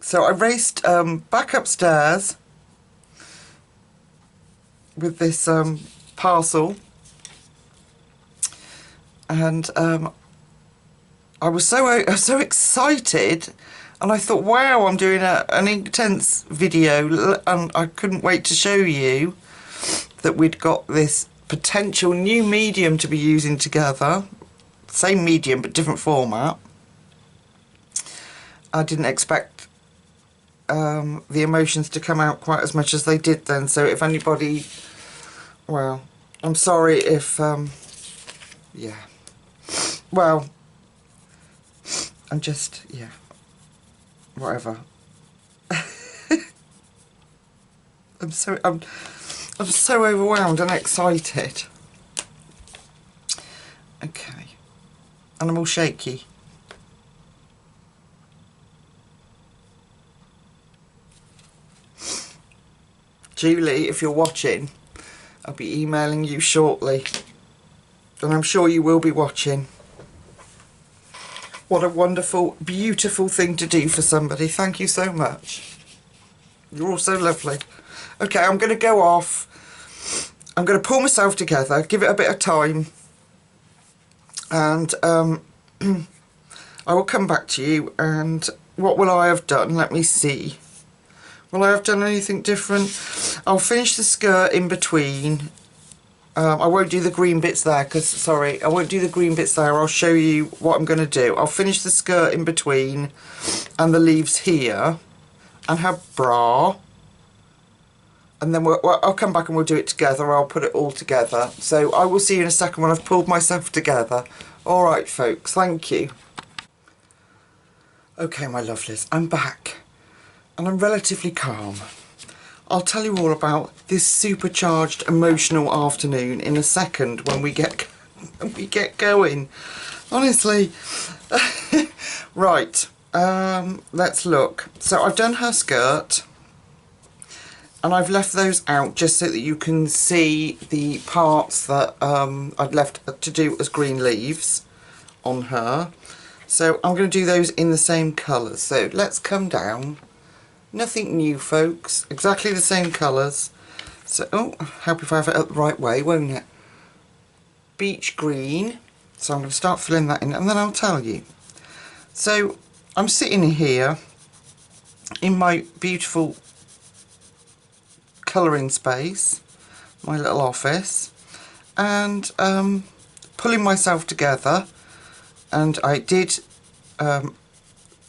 A: So I raced back upstairs with this parcel, and I was so excited, and I thought, wow, I'm doing an intense video, and I couldn't wait to show you that we'd got this potential new medium to be using together. Same medium but different format. I didn't expect the emotions to come out quite as much as they did then, so if anybody, well, I'm sorry if yeah, well, I'm just, yeah, whatever. I'm so overwhelmed and excited. Okay, and I'm all shaky. Julie, if you're watching, I'll be emailing you shortly, and I'm sure you will be watching. What a wonderful, beautiful thing to do for somebody. Thank you so much. You're all so lovely. Okay, I'm going to go off. I'm going to pull myself together, give it a bit of time, and I will come back to you. And what will I have done? Let me see. Will I have done anything different? I'll finish the skirt in between. I won't do the green bits there because, sorry, I won't do the green bits there. I'll show you what I'm going to do. I'll finish the skirt in between and the leaves here and her bra. And then I'll come back and we'll do it together. I'll put it all together. So I will see you in a second when I've pulled myself together. All right, folks, thank you. Okay, my lovelies, I'm back. And I'm relatively calm. I'll tell you all about this supercharged emotional afternoon in a second when we get going. Honestly. Right, let's look. So I've done her skirt, and I've left those out just so that you can see the parts that I'd left to do as green leaves on her. So I'm going to do those in the same colours. So let's come down. Nothing new, folks. Exactly the same colours. So, oh, I hope if I have it up the right way, won't it? Beach green. So I'm going to start filling that in, and then I'll tell you. So I'm sitting here in my beautiful colouring space, my little office, and pulling myself together. And I did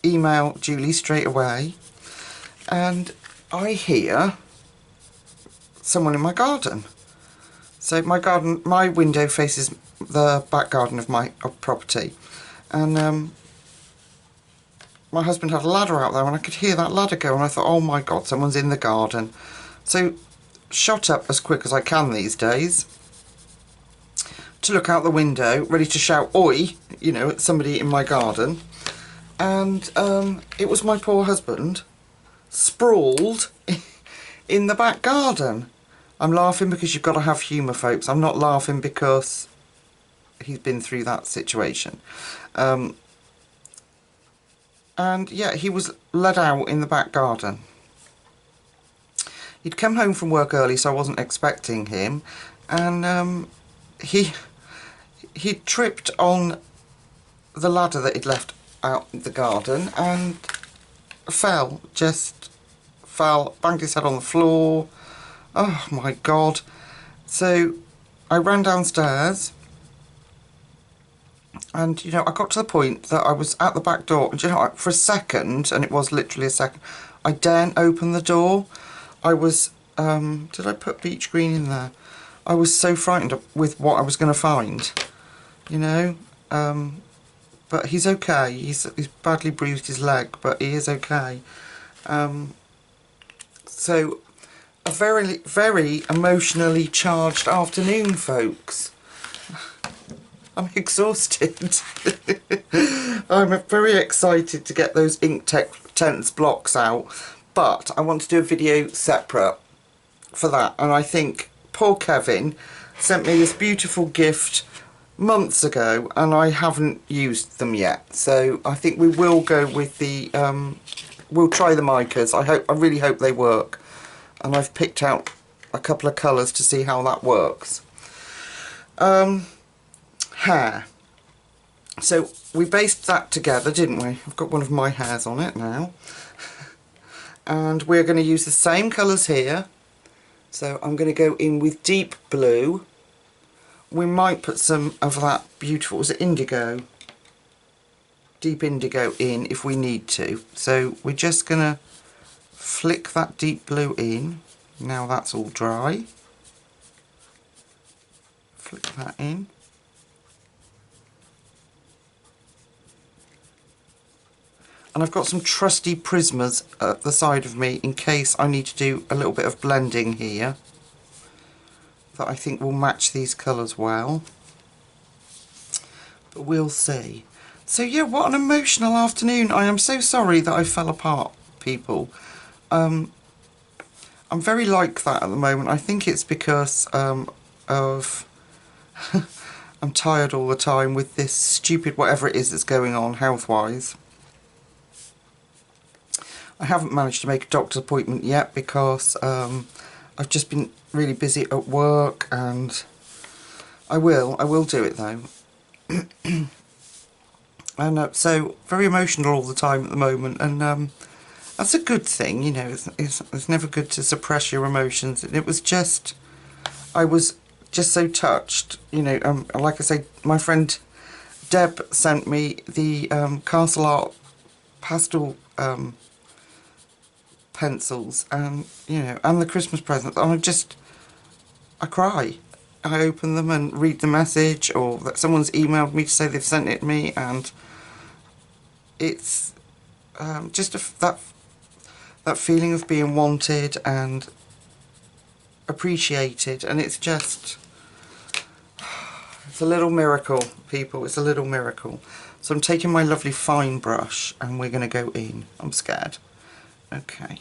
A: email Julie straight away. And I hear someone in my garden. So my window faces the back garden of my property, and my husband had a ladder out there, and I could hear that ladder go, and I thought, oh my God, someone's in the garden. So shot up as quick as I can these days to look out the window, ready to shout oi, you know, at somebody in my garden, and it was my poor husband sprawled in the back garden. I'm laughing because you've got to have humour, folks. I'm not laughing because he's been through that situation. And yeah, he was led out in the back garden. He'd come home from work early, so I wasn't expecting him, and he tripped on the ladder that he'd left out in the garden and fell, banged his head on the floor. Oh my God. So I ran downstairs, and you know, I got to the point that I was at the back door, and you know, for a second, and it was literally a second, I daren't open the door. I was did I put beach green in there? I was so frightened with what I was going to find, you know. But he's okay. He's badly bruised his leg, but he is okay. So a very, very emotionally charged afternoon, folks. I'm exhausted. I'm very excited to get those Inktense blocks out, but I want to do a video separate for that. And I think poor Kevin sent me this beautiful gift months ago, and I haven't used them yet. So I think we will go with the we'll try the Micas. I really hope they work, and I've picked out a couple of colours to see how that works. Hair. So we basted that together, didn't we? I've got one of my hairs on it now. And we're going to use the same colours here. So I'm going to go in with deep blue. We might put some of that beautiful, was it indigo? Deep indigo in if we need to. So we're just going to flick that deep blue in. Now that's all dry. Flick that in. And I've got some trusty Prismas at the side of me in case I need to do a little bit of blending here that I think will match these colours well. But we'll see. So yeah, what an emotional afternoon. I am so sorry that I fell apart, people. I'm very like that at the moment. I think it's because of I'm tired all the time with this stupid whatever it is that's going on health-wise. I haven't managed to make a doctor's appointment yet because I've just been really busy at work, and I will do it though. And so very emotional all the time at the moment, and that's a good thing, you know. It's never good to suppress your emotions. It was just, I was just so touched, you know. Like I say, my friend Deb sent me the Castle Art pastel pencils, and you know, and the Christmas presents, and I cry. I open them and read the message, or that someone's emailed me to say they've sent it me, and it's just that feeling of being wanted and appreciated, and it's just, it's a little miracle, people. It's a little miracle. So I'm taking my lovely fine brush and we're going to go in. I'm scared. Okay.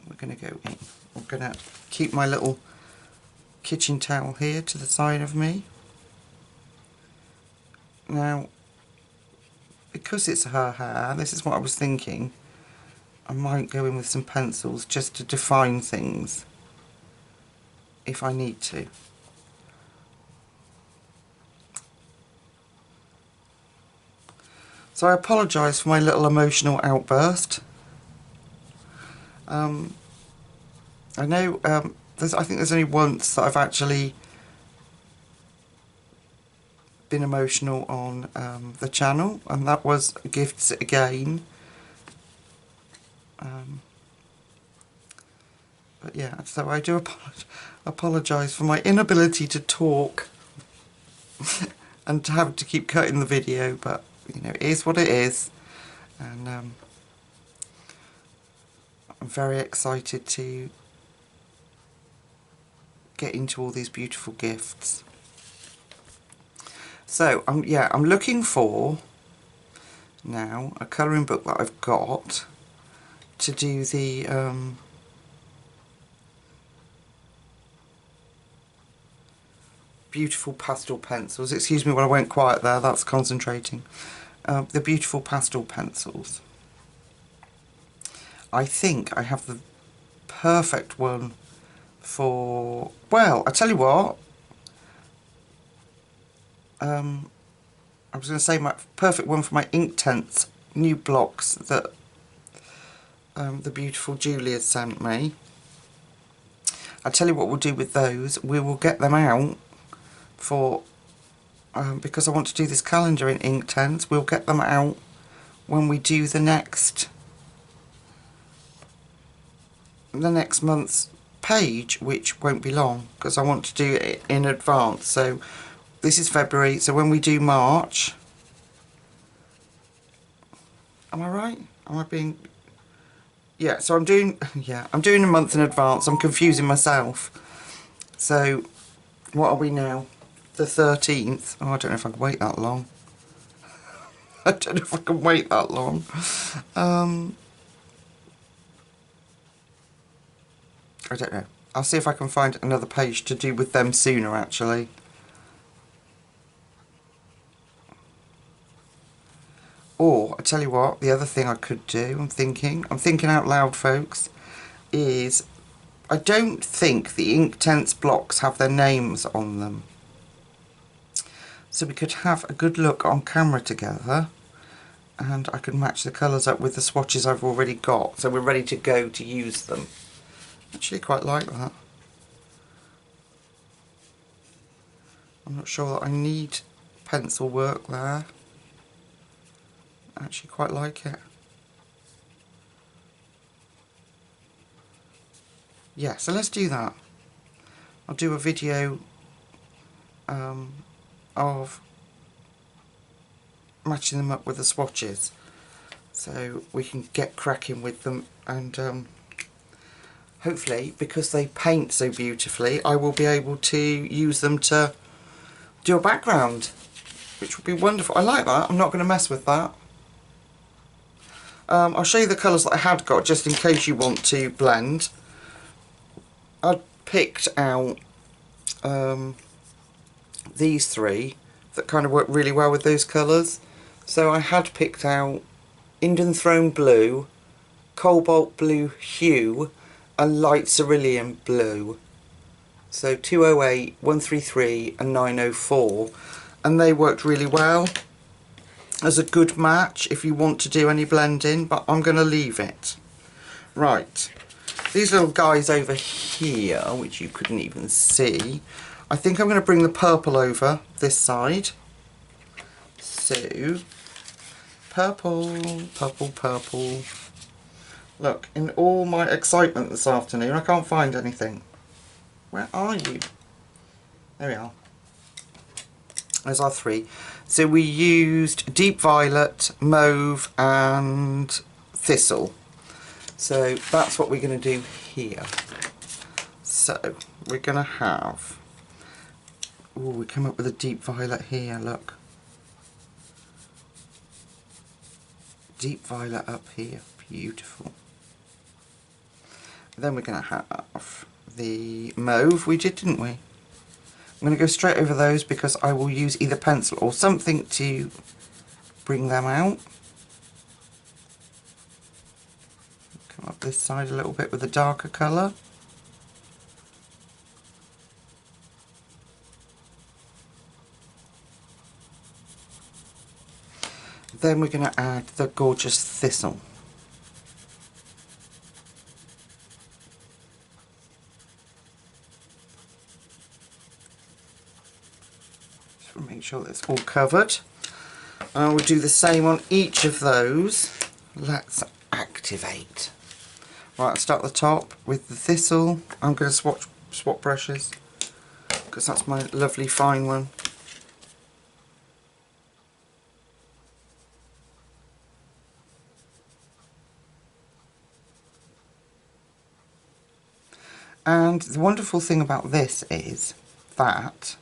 A: We're going to go in. I'm going to keep my little kitchen towel here to the side of me. Now, because it's her hair, this is what I was thinking. I might go in with some pencils just to define things if I need to. So I apologise for my little emotional outburst. I know I think there's only once that I've actually been emotional on the channel, and that was Gifts Again. But yeah, so I do apologise for my inability to talk and to have to keep cutting the video, but you know, it is what it is, and I'm very excited to get into all these beautiful gifts. So I'm looking for now a colouring book that I've got to do the beautiful pastel pencils. Excuse me when I went quiet there, that's concentrating. The beautiful pastel pencils. I think I have the perfect one for, well, I tell you what, I was going to say my perfect one for my Inktense new blocks that the beautiful Julia sent me. I'll tell you what we'll do with those. We will get them out for, because I want to do this calendar in Inktense, we'll get them out when we do the next month's page, which won't be long because I want to do it in advance. So this is February, so when we do March, am I right? Am I being, yeah, so I'm doing a month in advance. I'm confusing myself. So what are we now? The 13th. Oh, I don't know if I can wait that long. I don't know if I can wait that long. I don't know. I'll see if I can find another page to do with them sooner, actually. Or, I tell you what, the other thing I could do, I'm thinking out loud, folks, is I don't think the Inktense blocks have their names on them. so we could have a good look on camera together, and I could match the colours up with the swatches I've already got, so we're ready to go to use them. Actually quite like that. I'm not sure that I need pencil work there. I actually quite like it. Yeah, so let's do that. I'll do a video of matching them up with the swatches, so we can get cracking with them, and hopefully, because they paint so beautifully, I will be able to use them to do a background, which would be wonderful. I like that. I'm not going to mess with that. I'll show you the colours that I had got, just in case you want to blend. I picked out these three that kind of work really well with those colours. So I had picked out Indian Throne Blue, Cobalt Blue Hue, and Light Cerulean Blue. So 208, 133 and 904, and they worked really well as a good match if you want to do any blending, but I'm going to leave it. Right, these little guys over here, which you couldn't even see, I think I'm going to bring the purple over this side. So, purple, purple, purple. Look, in all my excitement this afternoon, I can't find anything. Where are you? There we are. There's our three. So we used Deep Violet, Mauve and Thistle. So that's what we're going to do here. So we're going to have... Oh, we come up with a Deep Violet here, look. Deep Violet up here, beautiful. Then we're going to have the Mauve we did, didn't we? I'm going to go straight over those because I will use either pencil or something to bring them out. Come up this side a little bit with a darker colour. Then we're going to add the gorgeous Thistle. Make sure that it's all covered. We'll do the same on each of those. Let's activate. Right, I'll start at the top with the Thistle. I'm going to swap brushes because that's my lovely fine one. And the wonderful thing about this is that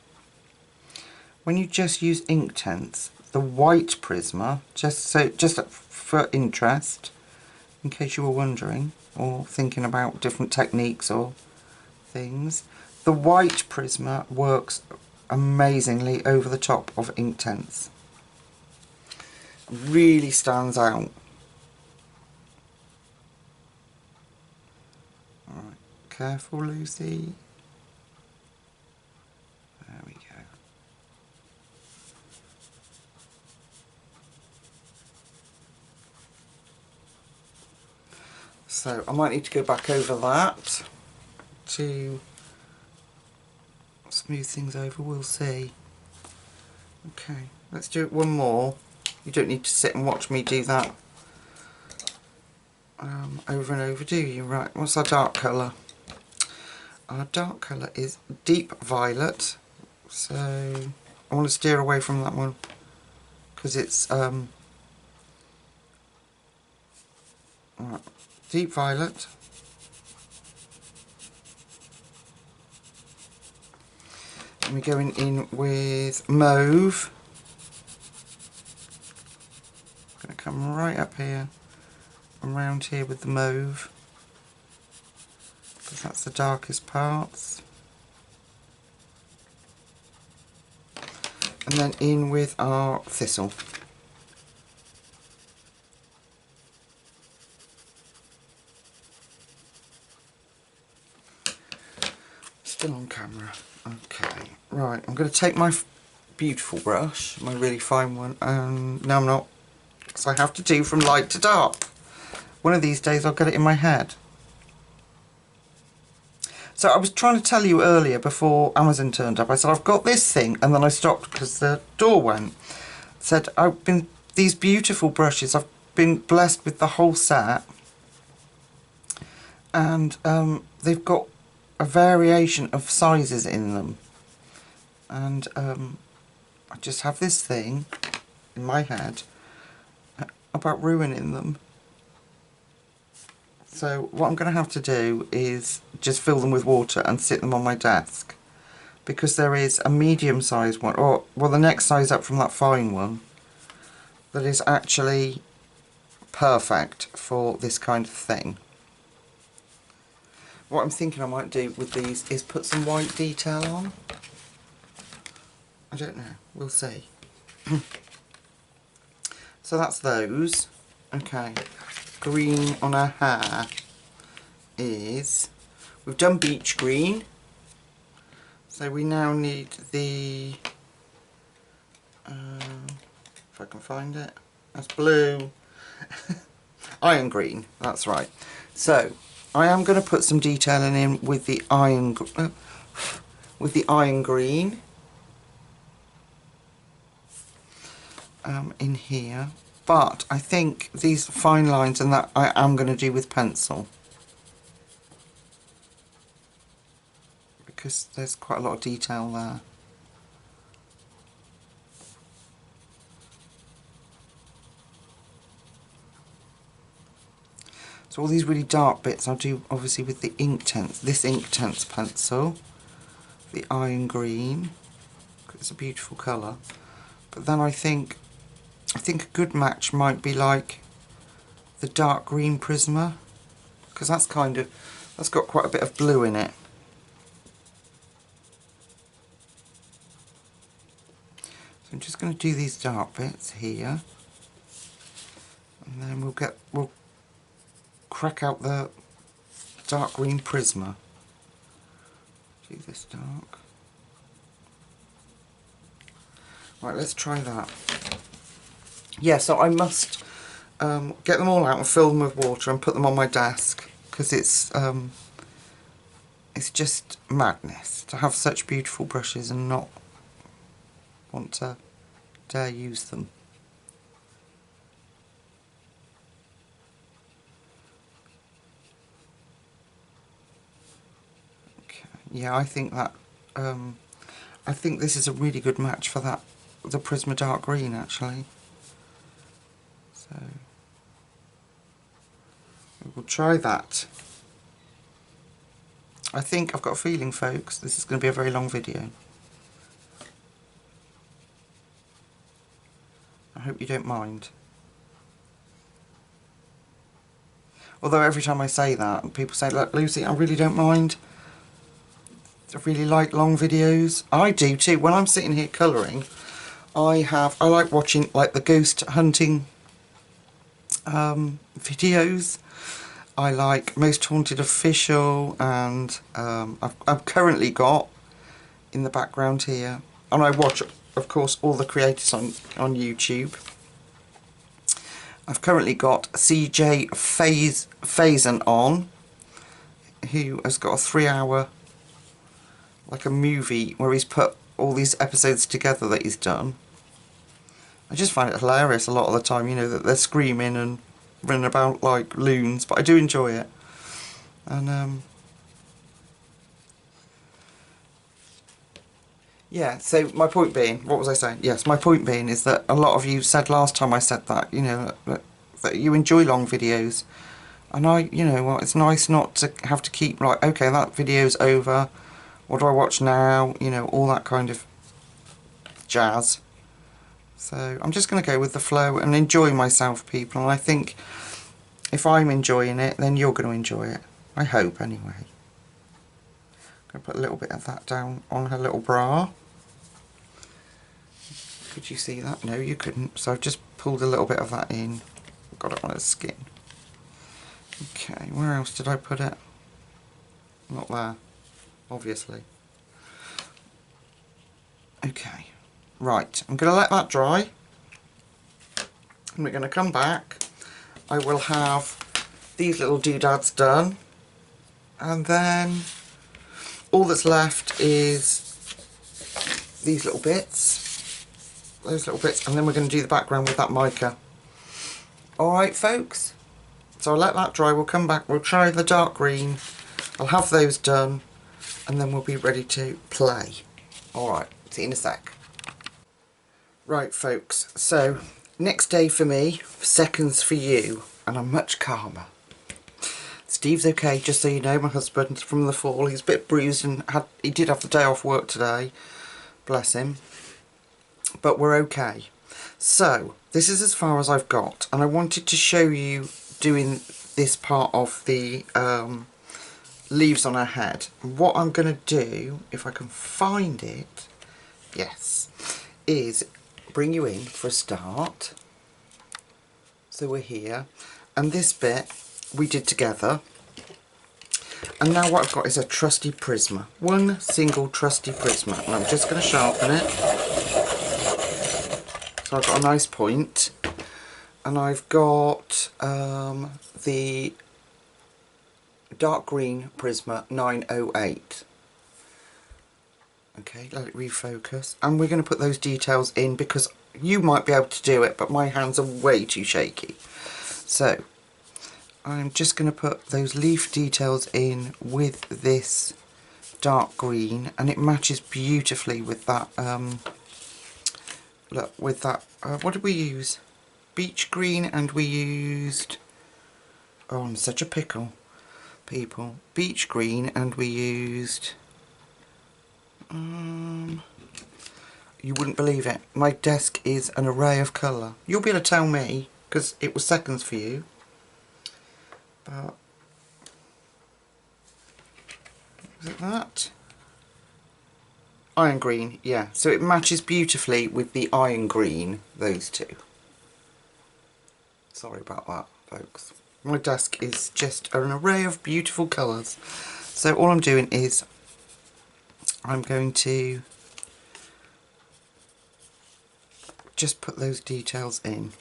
A: when you just use Inktense, the white Prisma, just for interest, in case you were wondering, or thinking about different techniques or things, the white Prisma works amazingly over the top of Inktense. Really stands out. Alright, careful Lucy. There we go. So I might need to go back over that to smooth things over, we'll see. Okay, let's do it one more. You don't need to sit and watch me do that over and over, do you? Right, what's our dark colour? Our dark colour is Deep Violet, so I want to steer away from that one because it's right. Deep Violet, and we're going in with Mauve. I'm going to come right up here and round here with the Mauve because that's the darkest parts, and then in with our Thistle. Still on camera. Okay, right, I'm going to take my beautiful brush, my really fine one, and no I'm not, so I have to do from light to dark. One of these days I'll get it in my head. So I was trying to tell you earlier before Amazon turned up, I said I've got this thing, and then I stopped because the door went. Said these beautiful brushes, I've been blessed with the whole set, and they've got a variation of sizes in them, and I just have this thing in my head about ruining them. So what I'm going to have to do is just fill them with water and sit them on my desk, because there is a medium sized one, or well the next size up from that fine one, that is actually perfect for this kind of thing. What I'm thinking I might do with these is put some white detail on. I don't know, we'll see. So that's those. Okay, green on our hair is, we've done beach green, so we now need the, if I can find it, that's blue, iron green, that's right. So I am going to put some detailing in with the iron green in here, but I think these fine lines and that I am going to do with pencil, because there's quite a lot of detail there. So all these really dark bits I'll do obviously with the Inktense, this Inktense pencil, the iron green, it's a beautiful colour. But then I think a good match might be like the dark green Prisma, because that's got quite a bit of blue in it. So I'm just going to do these dark bits here, and then we'll crack out the dark green Prisma. Do this dark. Right, let's try that. Yeah, so I must get them all out and fill them with water and put them on my desk, because it's just madness to have such beautiful brushes and not want to dare use them. Okay. Yeah, I think that I think this is a really good match for that, the Prisma dark green actually. So we'll try that. I think, I've got a feeling folks, this is going to be a very long video. I hope you don't mind. Although every time I say that, people say, look Lucy, I really don't mind. I really like long videos. I do too. When I'm sitting here colouring, I like watching like the ghost hunting videos. I like Most Haunted Official, and I've currently got in the background here, and I watch of course all the creators on YouTube. I've currently got CJ Faison on, who has got a 3-hour like a movie where he's put all these episodes together that he's done. I just find it hilarious a lot of the time, you know, that they're screaming and running about like loons, but I do enjoy it. And yeah, so my point being, what was I saying? Yes, my point being is that a lot of you said last time I said that, you know, that you enjoy long videos, and you know, well, it's nice not to have to keep like, okay, that video's over, what do I watch now, you know, all that kind of jazz. So I'm just going to go with the flow and enjoy myself, people, and I think if I'm enjoying it, then you're going to enjoy it. I hope, anyway. I'm going to put a little bit of that down on her little bra. Could you see that? No, you couldn't. So I've just pulled a little bit of that in. Got it on her skin. Okay, where else did I put it? Not there, obviously. Okay. Right, I'm going to let that dry. And we're going to come back. I will have these little doodads done. And then all that's left is these little bits. Those little bits. And then we're going to do the background with that mica. Alright folks. So I'll let that dry. We'll come back. We'll try the dark green. I'll have those done. And then we'll be ready to play. Alright. See you in a sec. Right folks. So next day for me. Seconds for you. And I'm much calmer. Steve's okay, just so you know, my husband, from the fall. He's a bit bruised and he did have the day off work today. Bless him. But we're okay. So, this is as far as I've got. And I wanted to show you doing this part of the leaves on her head. What I'm going to do, if I can find it, yes, is bring you in for a start. So we're here. And this bit we did together, and now what I've got is a trusty Prisma, one single trusty Prisma, and I'm just going to sharpen it. So I've got a nice point, and I've got the dark green Prisma 908. Okay, let it refocus, and we're going to put those details in because you might be able to do it, but my hands are way too shaky. So I'm just going to put those leaf details in with this dark green, and it matches beautifully with that, look, with that, what did we use? Beach green, and we used, oh, I'm such a pickle, people. Beach green, and we used, you wouldn't believe it, my desk is an array of colour. You'll be able to tell me, because it was seconds for you. But is it that? Iron green, yeah. So it matches beautifully with the iron green, those two. Sorry about that, folks. My desk is just an array of beautiful colours. So all I'm doing is I'm going to just put those details in.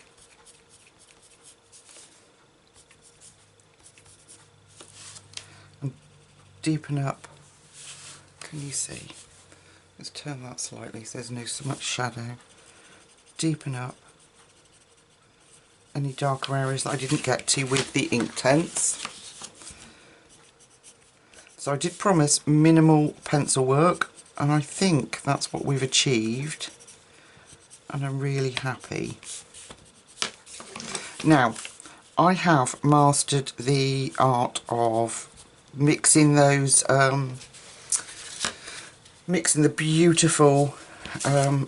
A: Deepen up. Can you see? Let's turn that slightly so there's no so much shadow. Deepen up any darker areas that I didn't get to with the Inktense. So I did promise minimal pencil work, and I think that's what we've achieved, and I'm really happy. Now, I have mastered the art of mixing those, mixing the beautiful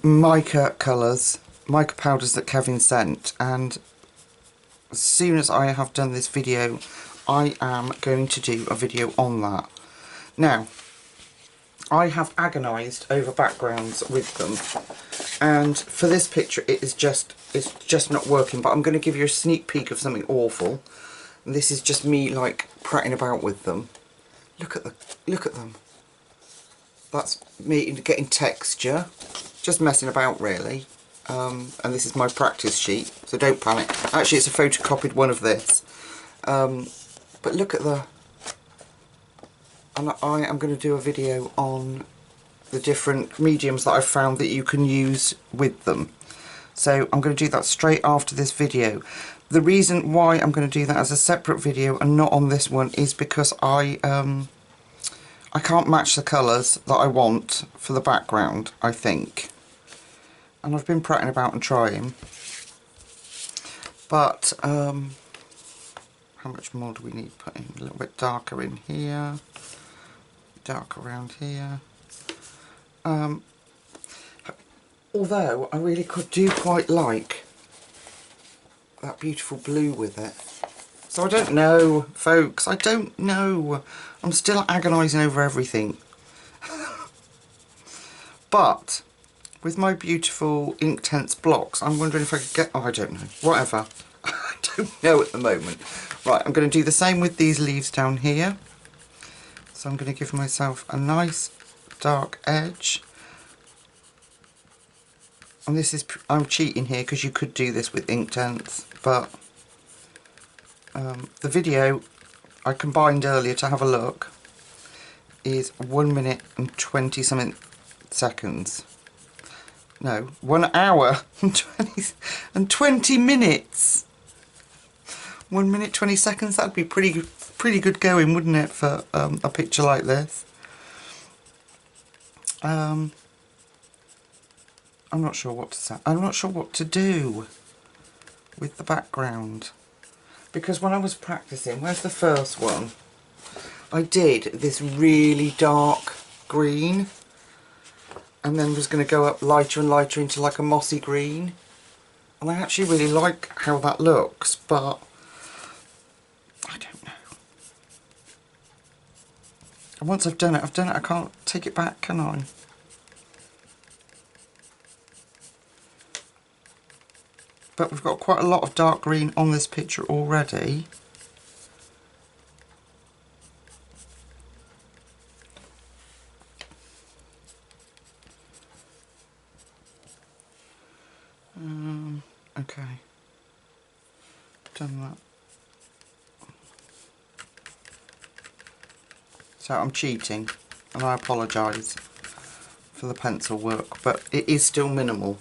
A: mica colours, mica powders that Kevin sent, and as soon as I have done this video I am going to do a video on that. Now, I have agonised over backgrounds with them, and for this picture it's just not working, but I'm going to give you a sneak peek of something awful. And this is just me like prattling about with them. Look at them. That's me getting texture, just messing about really. And this is my practice sheet, so don't panic. Actually, it's a photocopied one of this. But look at the. And I am going to do a video on the different mediums that I've found that you can use with them. So I'm going to do that straight after this video. The reason why I'm going to do that as a separate video and not on this one is because I can't match the colours that I want for the background, I think. And I've been prattling about and trying. But, how much more do we need to put in? A little bit darker in here. Dark around here. Although, I really do quite like that beautiful blue with it. So I don't know, folks, I don't know. I'm still agonising over everything. But with my beautiful Inktense blocks, I'm wondering if I could get, oh, I don't know, whatever. I don't know at the moment. Right, I'm going to do the same with these leaves down here. So I'm going to give myself a nice dark edge. and this is, I'm cheating here because you could do this with Inktense, but the video I combined earlier to have a look is 1 minute and 20 something seconds. No, 1 hour and 20 minutes. 1 minute 20 seconds. That'd be pretty good going, wouldn't it, for a picture like this? I'm not sure what to say. I'm not sure what to do with the background, because when I was practicing, where's the first one? I did this really dark green, and then was going to go up lighter and lighter into like a mossy green, and I actually really like how that looks, but I don't know. And once I've done it, I can't take it back, can I? But we've got quite a lot of dark green on this picture already. Okay, done that. So I'm cheating, and I apologise for the pencil work, but it is still minimal.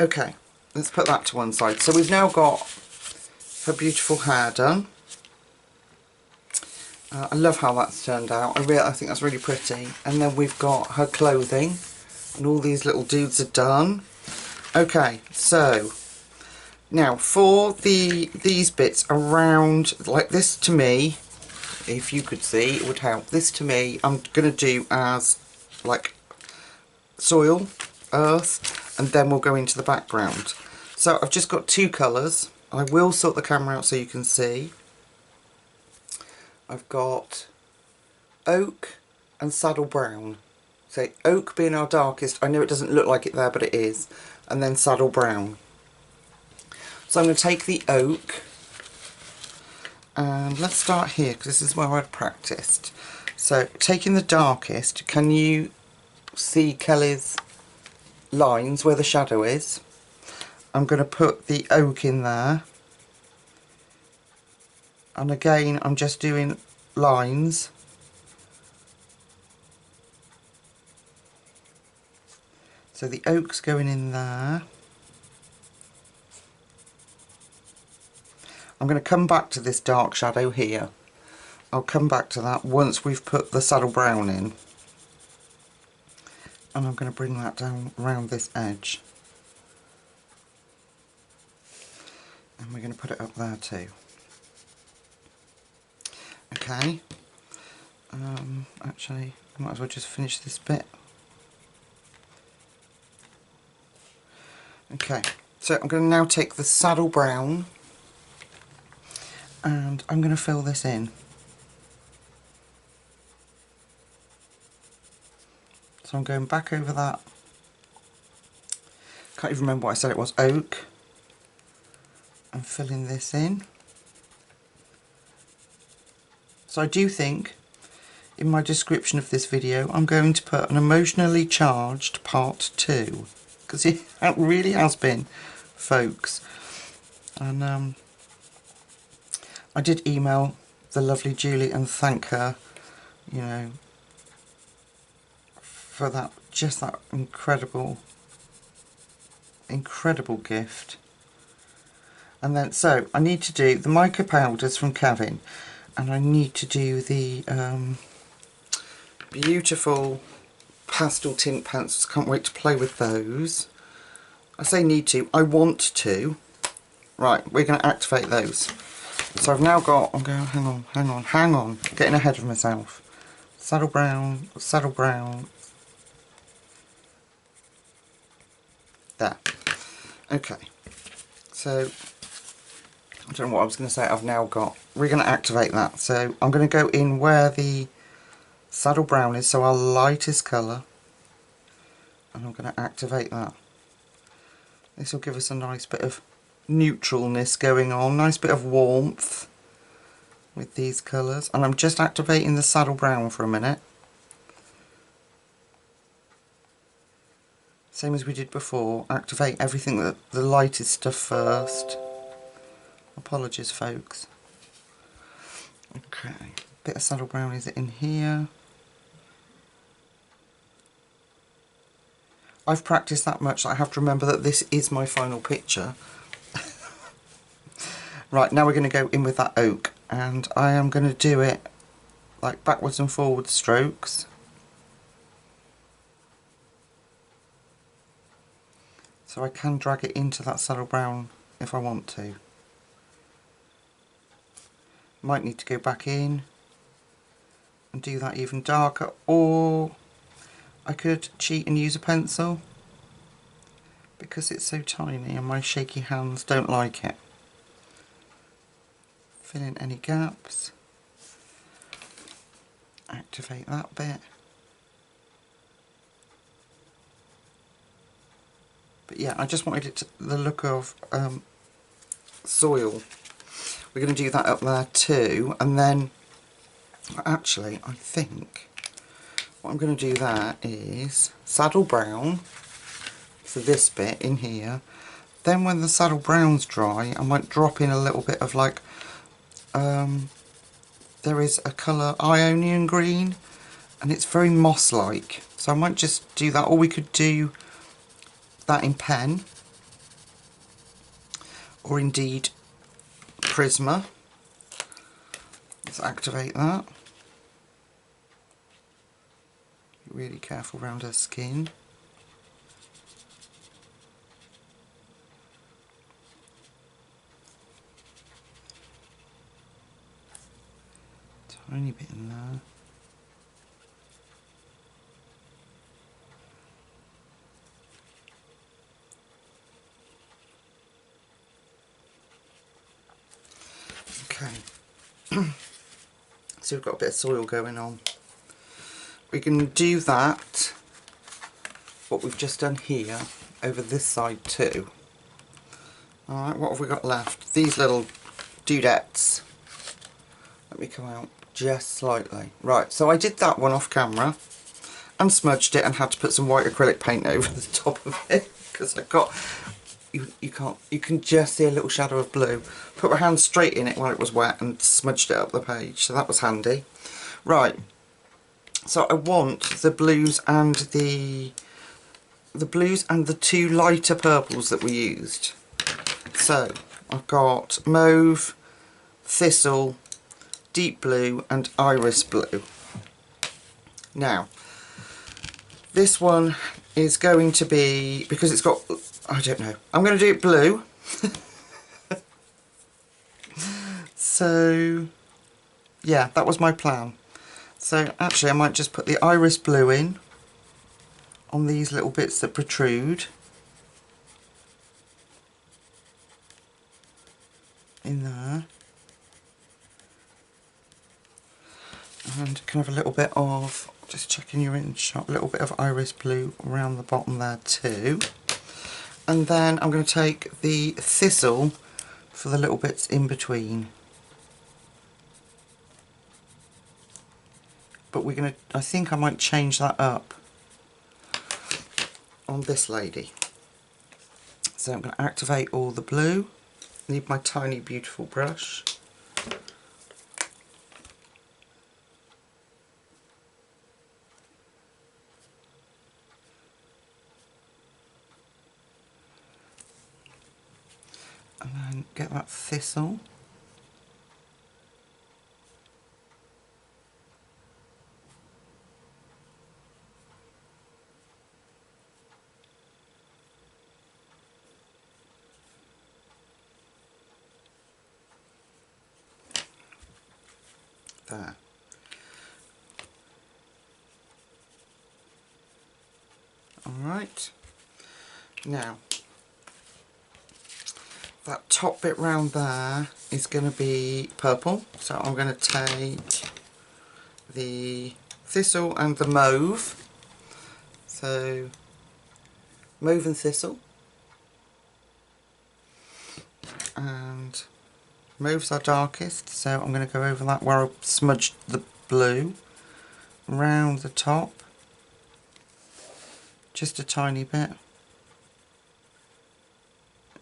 A: Okay, let's put that to one side. So we've now got her beautiful hair done. I love how that's turned out. I think that's really pretty. And then we've got her clothing, and all these little dudes are done. Okay, so now for these bits around, like this to me, if you could see, it would help. This to me, I'm going to do as like soil, earth, and then we'll go into the background. So I've just got 2 colours. I will sort the camera out so you can see. I've got oak and saddle brown. So oak being our darkest. I know it doesn't look like it there, but it is. And then saddle brown. So I'm going to take the oak, and let's start here because this is where I'd practiced. So taking the darkest, can you see Kelly's lines where the shadow is? I'm going to put the oak in there, and again I'm just doing lines. So the oak's going in there. I'm going to come back to this dark shadow here. I'll come back to that once we've put the saddle brown in. And I'm going to bring that down around this edge. And we're going to put it up there too. Okay. Actually, I might as well just finish this bit. Okay, so I'm going to now take the saddle brown and I'm going to fill this in. So I'm going back over that, can't even remember what I said it was, oak, and filling this in. So I do think in my description of this video I'm going to put an emotionally charged part 2, because it really has been, folks. And I did email the lovely Julie and thank her, you know, for that, just that incredible gift. And then, so I need to do the mica powders from Kevin, and I need to do the beautiful pastel tint pencils. Can't wait to play with those. I say need to, I want to. Right, we're going to activate those. So I've now got, I'm going, hang on, getting ahead of myself. Saddle brown, there. Okay, so I don't know what I was going to say. I've now got, we're going to activate that. So I'm going to go in where the saddle brown is, so our lightest colour, and I'm going to activate that. This will give us a nice bit of neutralness going on, nice bit of warmth with these colours. And I'm just activating the saddle brown for a minute. Same as we did before, activate everything, the lightest stuff first. Apologies folks. Okay, bit of saddle brown is in here. I've practiced that much that I have to remember that this is my final picture. Right, now we're going to go in with that oak, and I am going to do it like backwards and forwards strokes. So I can drag it into that saddle brown if I want to. Might need to go back in and do that even darker, or I could cheat and use a pencil because it's so tiny and my shaky hands don't like it. Fill in any gaps, activate that bit. But yeah, I just wanted it to, the look of soil. We're going to do that up there too, and then actually I think what I'm going to do there is saddle brown for this bit in here. Then when the saddle brown's dry, I might drop in a little bit of like there is a colour Ionian green, and it's very moss-like, so I might just do that, or we could do that in pen, or indeed Prisma. Let's activate that. Be really careful around her skin. Tiny bit in there. Okay. So we've got a bit of soil going on. We can do that, what we've just done here, over this side too. Alright, what have we got left? These little dudettes. Let me come out just slightly. Right, so I did that one off camera and smudged it and had to put some white acrylic paint over the top of it because I got, you can just see a little shadow of blue. Put my hand straight in it while it was wet and smudged it up the page, so that was handy. Right, so I want the blues and the two lighter purples that we used. So I've got mauve, thistle, deep blue and iris blue. Now this one is going to be, because it's got, I don't know, I'm going to do it blue. So yeah, that was my plan. So actually I might just put the iris blue in on these little bits that protrude in there. And can have a little bit of, just checking you're in shot, a little bit of iris blue around the bottom there too. And then I'm going to take the thistle for the little bits in between. But we're going to, I think I might change that up on this lady. So I'm going to activate all the blue. Need my tiny beautiful brush. And then get that thistle. There. Alright. Now, that top bit round there is going to be purple, so I'm going to take the thistle and the mauve. So, mauve and thistle. And mauve's our darkest, so I'm going to go over that where I smudged the blue round the top, just a tiny bit.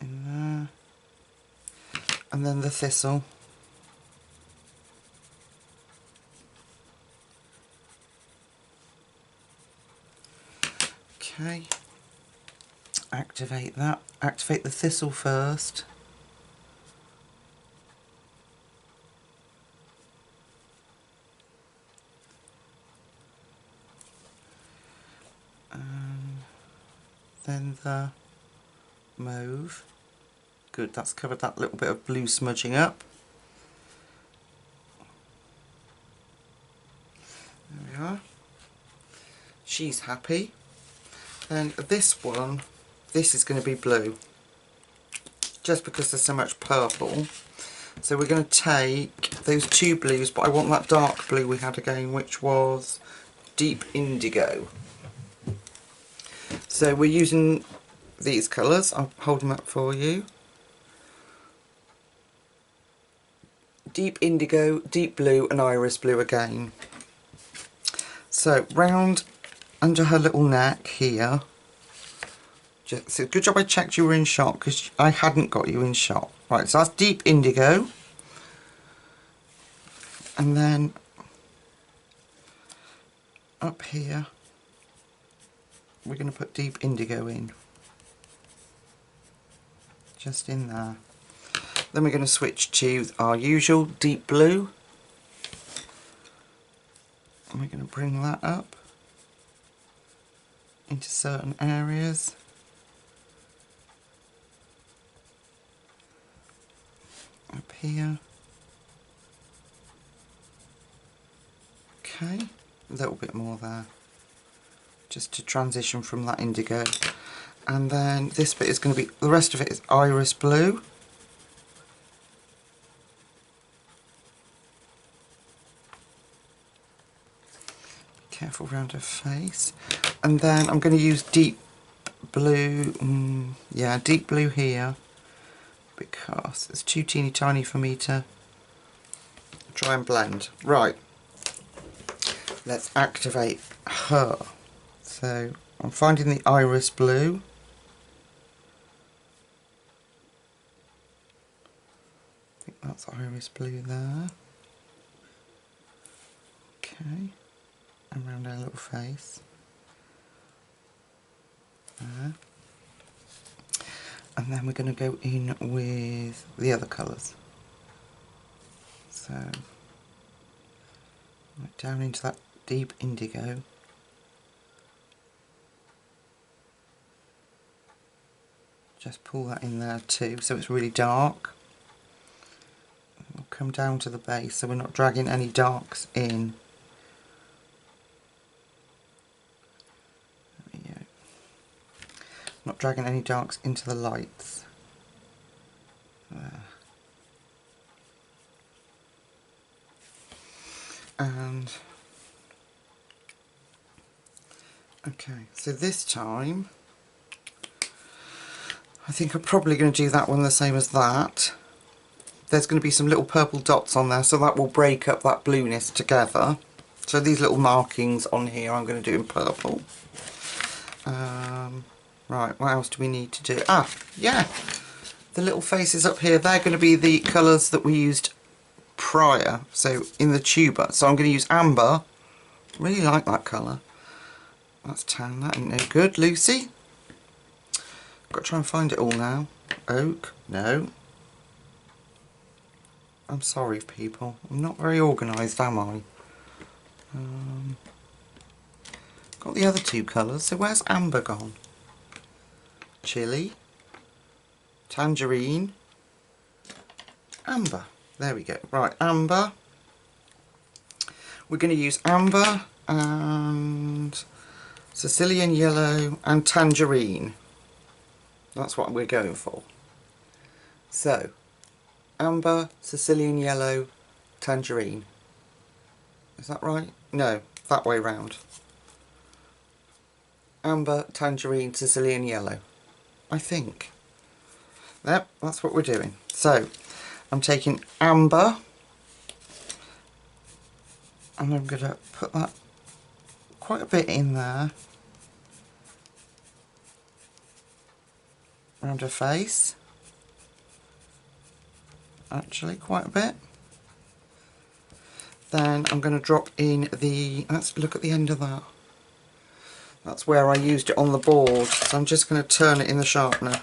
A: in there. And then the thistle. Okay. Activate that. Activate the thistle first. And then the mauve. Good, that's covered that little bit of blue smudging up. There we are. She's happy. Then this one, this is going to be blue. Just because there's so much purple. So we're going to take those two blues, but I want that dark blue we had again, which was deep indigo. So we're using these colours. I'll hold them up for you. Deep indigo, deep blue and iris blue again. So round under her little neck here. So good job I checked you were in shot, because I hadn't got you in shot. Right, so that's deep indigo. And then up here we're going to put deep indigo in. Just in there. Then we're going to switch to our usual deep blue. And we're going to bring that up into certain areas. Up here. Okay, a little bit more there. Just to transition from that indigo. And then this bit is going to be, the rest of it is iris blue. Careful around her face. And then I'm going to use deep blue, yeah, deep blue here, because it's too teeny tiny for me to try and blend. Right, let's activate her. So I'm finding the iris blue. I think that's iris blue there. Okay. Around her little face. There. And then we're going to go in with the other colours. So right down into that deep indigo. Just pull that in there too, so it's really dark. We'll come down to the base, so we're not dragging any darks in. Not dragging any darks into the lights. There. And okay, so this time I think I'm probably going to do that one the same as that. There's going to be some little purple dots on there, so that will break up that blueness together. So these little markings on here I'm going to do in purple. Right, what else do we need to do? Ah, yeah, the little faces up here, they're going to be the colours that we used prior, so in the tuber. So I'm going to use amber. Really like that colour. That's tan, that ain't no good. Lucy. Got to try and find it all now. Oak, no. I'm sorry, people. I'm not very organised, am I? Got the other two colours, so where's amber gone? Chili, tangerine, amber. There we go. Right, amber. We're going to use amber and Sicilian yellow and tangerine. That's what we're going for. So, amber, Sicilian yellow, tangerine. Is that right? No, that way round. Amber, tangerine, Sicilian yellow. I think. Yep, that's what we're doing. So, I'm taking amber and I'm going to put that quite a bit in there around her face. actually, quite a bit. Then I'm going to drop in the, let's look at the end of that. That's where I used it on the board, so I'm just going to turn it in the sharpener.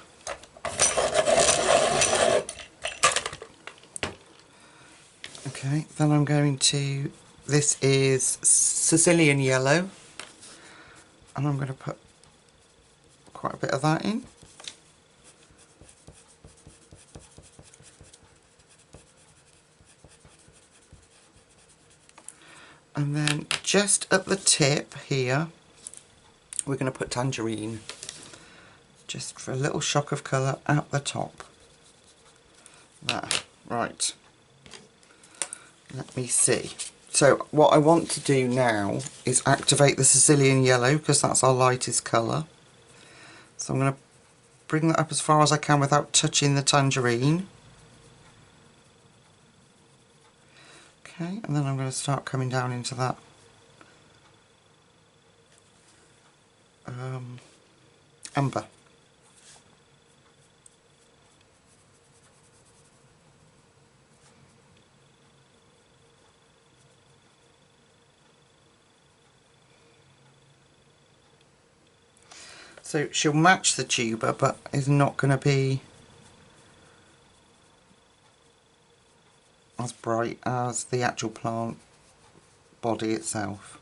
A: Okay, then I'm going to, this is Sicilian yellow, and I'm going to put quite a bit of that in. And then just at the tip here, we're going to put tangerine, just for a little shock of colour at the top. There, right. Let me see. So what I want to do now is activate the Sicilian yellow, because that's our lightest colour. So I'm going to bring that up as far as I can without touching the tangerine. Okay, and then I'm going to start coming down into that amber. So she'll match the tuber, but is not going to be as bright as the actual plant body itself.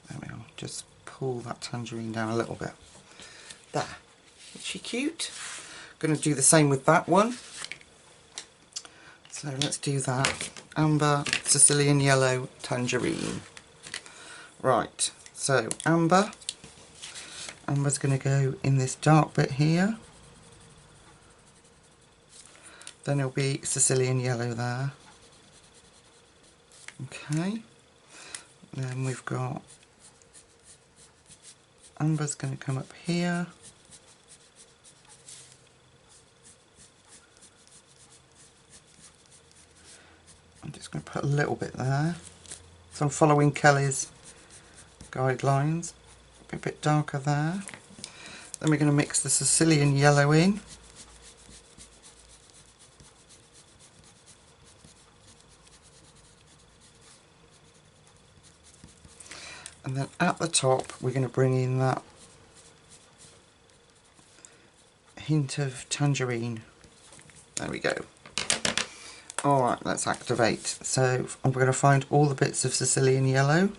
A: There we are. Just pull that tangerine down a little bit. There. Is she cute? Going to do the same with that one. So let's do that. Amber, Sicilian yellow, tangerine. Right. So amber. Amber's going to go in this dark bit here. Then it'll be Sicilian yellow there. Okay. Then we've got amber's going to come up here. I'm just going to put a little bit there. So I'm following Kelly's guidelines. A bit darker there. Then we're going to mix the Sicilian yellow in. And then at the top we're going to bring in that hint of tangerine. There we go. Alright, let's activate. So I'm going to find all the bits of Sicilian yellow.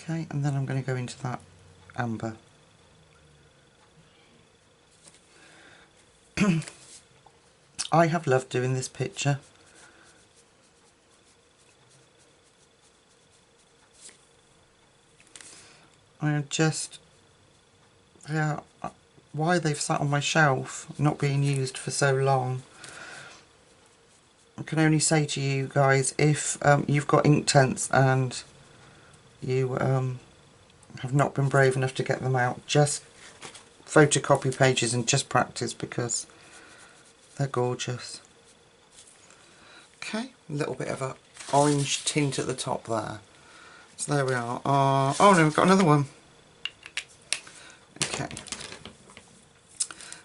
A: Okay, and then I'm going to go into that amber. I have loved doing this picture. I am just, yeah, why they've sat on my shelf not being used for so long. I can only say to you guys, if you've got Inktense and you have not been brave enough to get them out, just photocopy pages and just practice, because they're gorgeous. Okay, a little bit of an orange tint at the top there. So there we are. Oh no, we've got another one. Okay.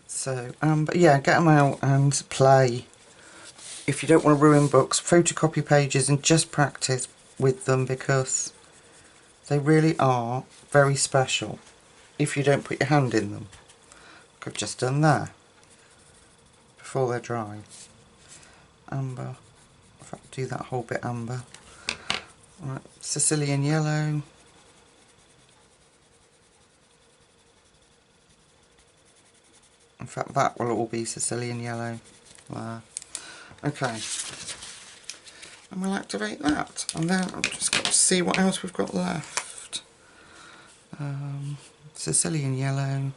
A: So, but yeah, get them out and play. If you don't want to ruin books, photocopy pages and just practice with them, because they really are very special if you don't put your hand in them. Like I've just done there, before they're dry. Amber. In fact, do that whole bit amber. Right, Sicilian yellow. In fact, that will all be Sicilian yellow there. Okay. And we'll activate that. And then I've just got to see what else we've got left. Sicilian yellow.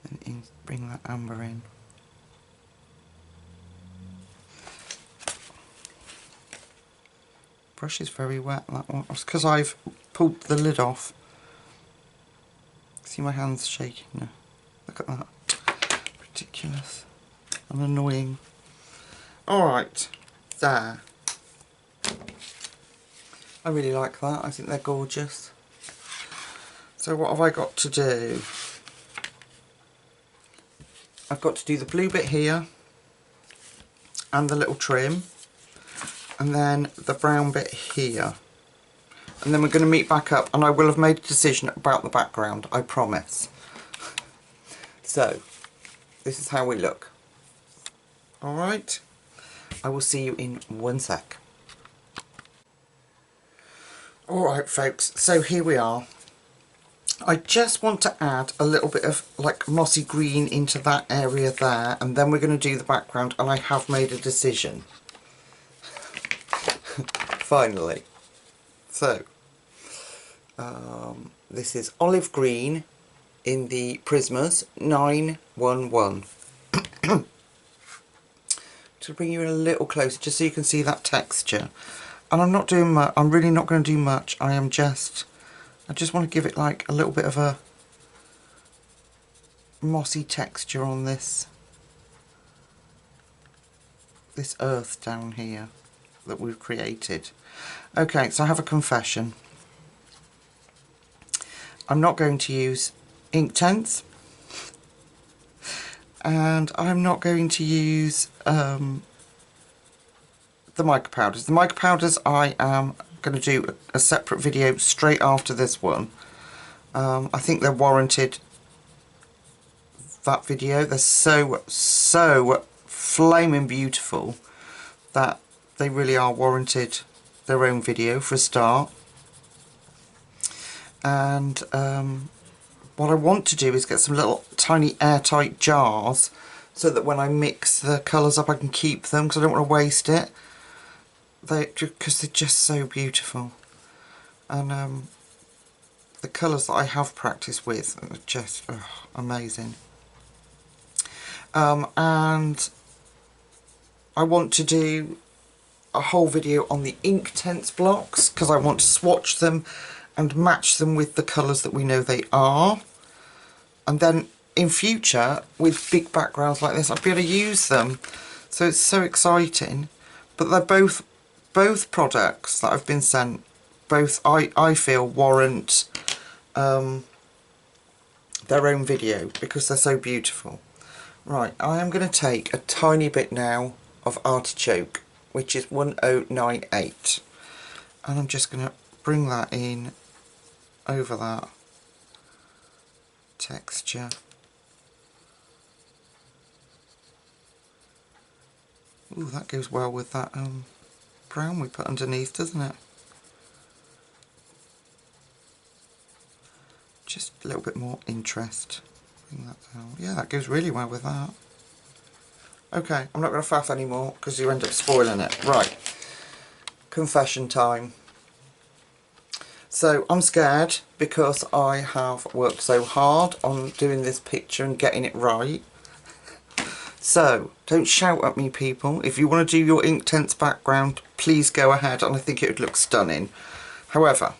A: Then bring that amber in. Brush is very wet, that one. It's because I've pulled the lid off. See my hands shaking now. Look at that. Ridiculous and annoying. Alright, there. I really like that. I think they're gorgeous. So what have I got to do? I've got to do the blue bit here and the little trim, and then the brown bit here, and then we're going to meet back up and I will have made a decision about the background, I promise. So this is how we look. Alright, I will see you in 1 sec. Alright folks, so here we are. I just want to add a little bit of like mossy green into that area there, and then we're going to do the background, and I have made a decision. Finally. So, this is olive green in the Prismas 911. To bring you in a little closer, just so you can see that texture. And I'm not doing much, I'm really not going to do much, I just want to give it like a little bit of a mossy texture on this earth down here that we've created. Okay, so I have a confession. I'm not going to use ink tints, and I'm not going to use the mica powders. The mica powders I am going to do a separate video straight after this one. I think they're warranted that video. They're so flaming beautiful that they really are warranted their own video for a start. And what I want to do is get some little tiny airtight jars so that when I mix the colours up I can keep them, because I don't want to waste it. Because they're just so beautiful, and the colours that I have practiced with are just amazing. And I want to do a whole video on the ink tints blocks, because I want to swatch them and match them with the colours that we know they are, and then in future with big backgrounds like this I'll be able to use them. So it's so exciting. But they're both products that I've been sent, both I feel warrant their own video because they're so beautiful. Right, I am going to take a tiny bit now of artichoke, which is 1098, and I'm just going to bring that in over that texture. Ooh, that goes well with that brown we put underneath, doesn't it? Just a little bit more interest. Bring that down. Yeah, that goes really well with that. Okay, I'm not going to faff anymore because you end up spoiling it. Right, confession time. So I'm scared because I have worked so hard on doing this picture and getting it right. So, don't shout at me, people. If you want to do your ink tints background, please go ahead, and I think it would look stunning. However,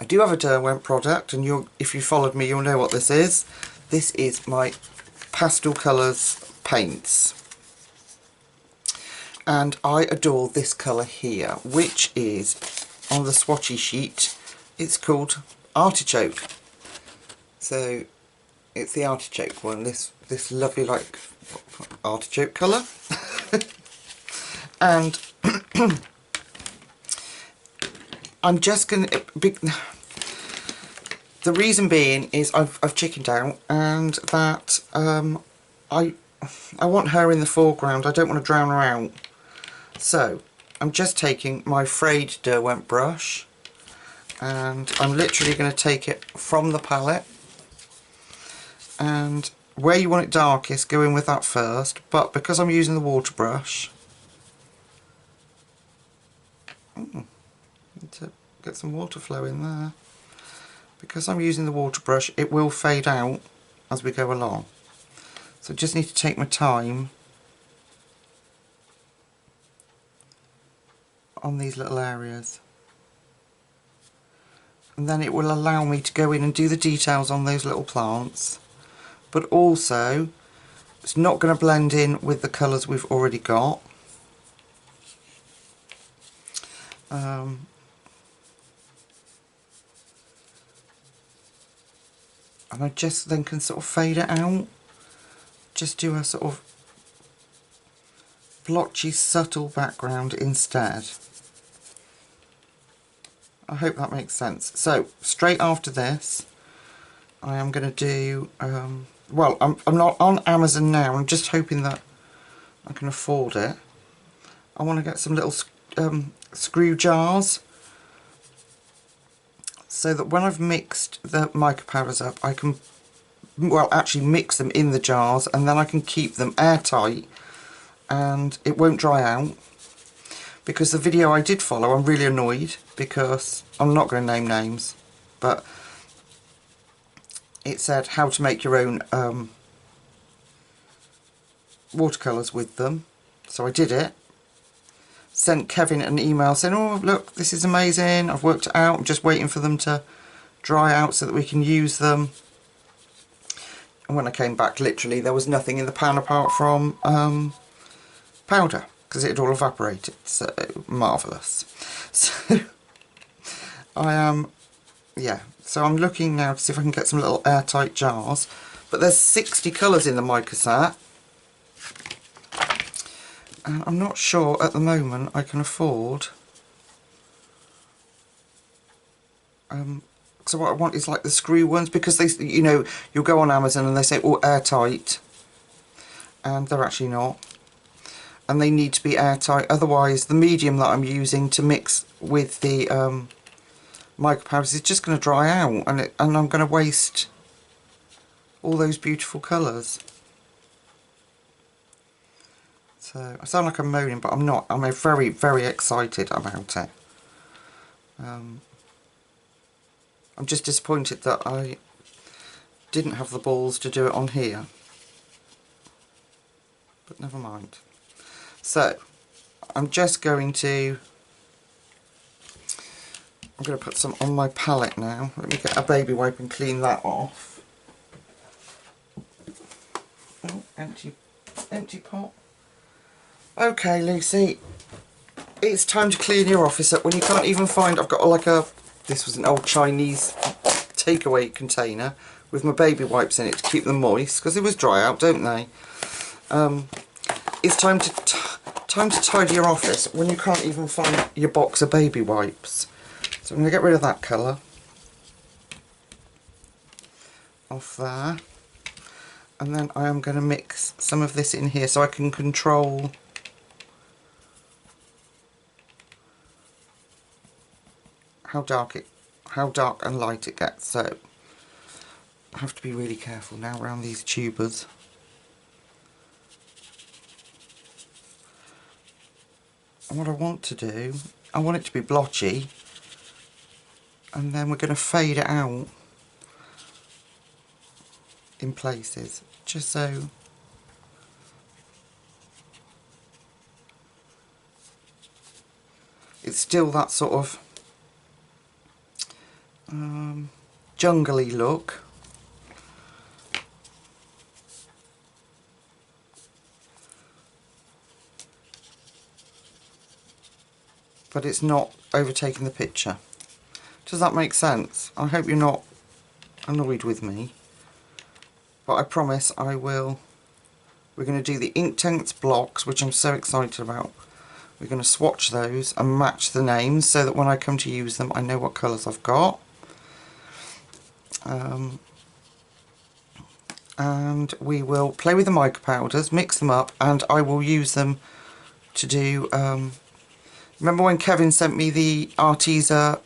A: I do have a Derwent product, and if you followed me, you'll know what this is. This is my pastel colours paints. And I adore this colour here, which is, on the swatchy sheet, it's called Artichoke. So, it's the artichoke one, this lovely, like, artichoke colour. And I'm just going to... The reason being is I've chickened out, and that I want her in the foreground. I don't want to drown her out. So I'm just taking my frayed Derwent brush, and I'm literally going to take it from the palette, and where you want it darkest, go in with that first, but because I'm using the water brush, need to get some water flow in there. Because I'm using the water brush, it will fade out as we go along. So I just need to take my time on these little areas. And then it will allow me to go in and do the details on those little plants. But also, it's not going to blend in with the colours we've already got. and I just then can sort of fade it out. Just do a sort of blotchy, subtle background instead. I hope that makes sense. So straight after this, I am going to do, well, I'm not on Amazon now, I'm just hoping that I can afford it. I want to get some little screw jars, so that when I've mixed the mica powders up, I can, well, actually mix them in the jars, and then I can keep them airtight and it won't dry out. Because the video I did follow, I'm really annoyed because I'm not going to name names, but it said how to make your own watercolours with them. So I did it. Sent Kevin an email saying, oh look, this is amazing, I've worked it out, I'm just waiting for them to dry out so that we can use them. And when I came back, literally there was nothing in the pan apart from powder, because it had all evaporated. So marvellous. So I am, yeah, so I'm looking now to see if I can get some little airtight jars. But there's 60 colours in the mica set, and I'm not sure at the moment I can afford. So what I want is like the screw ones, because they, you know, you'll go on Amazon and they say, oh, airtight, and they're actually not. And they need to be airtight, otherwise the medium that I'm using to mix with the mica powders is just going to dry out, and I'm going to waste all those beautiful colours. So I sound like I'm moaning, but I'm not. I'm very, very excited about it. I'm just disappointed that I didn't have the balls to do it on here, but never mind. So I'm just going to, I'm going to put some on my palette now. Let me get a baby wipe and clean that off. Oh, empty pot. Okay, Lucy, it's time to clean your office up when you can't even find, I've got like a, this was an old Chinese takeaway container with my baby wipes in it to keep them moist, because they was dry out, don't they? It's time to tidy your office when you can't even find your box of baby wipes. So I'm going to get rid of that colour off there, and then I am going to mix some of this in here so I can control how dark and light it gets. So I have to be really careful now around these tubers. And what I want to do, I want it to be blotchy, and then we're going to fade it out in places, just so it's still that sort of jungly look. But it's not overtaking the picture. Does that make sense? I hope you're not annoyed with me, but I promise I will. We're going to do the Inktense blocks, which I'm so excited about. We're going to swatch those and match the names so that when I come to use them I know what colours I've got. And we will play with the mica powders, mix them up, and I will use them to do, remember when Kevin sent me the Arteza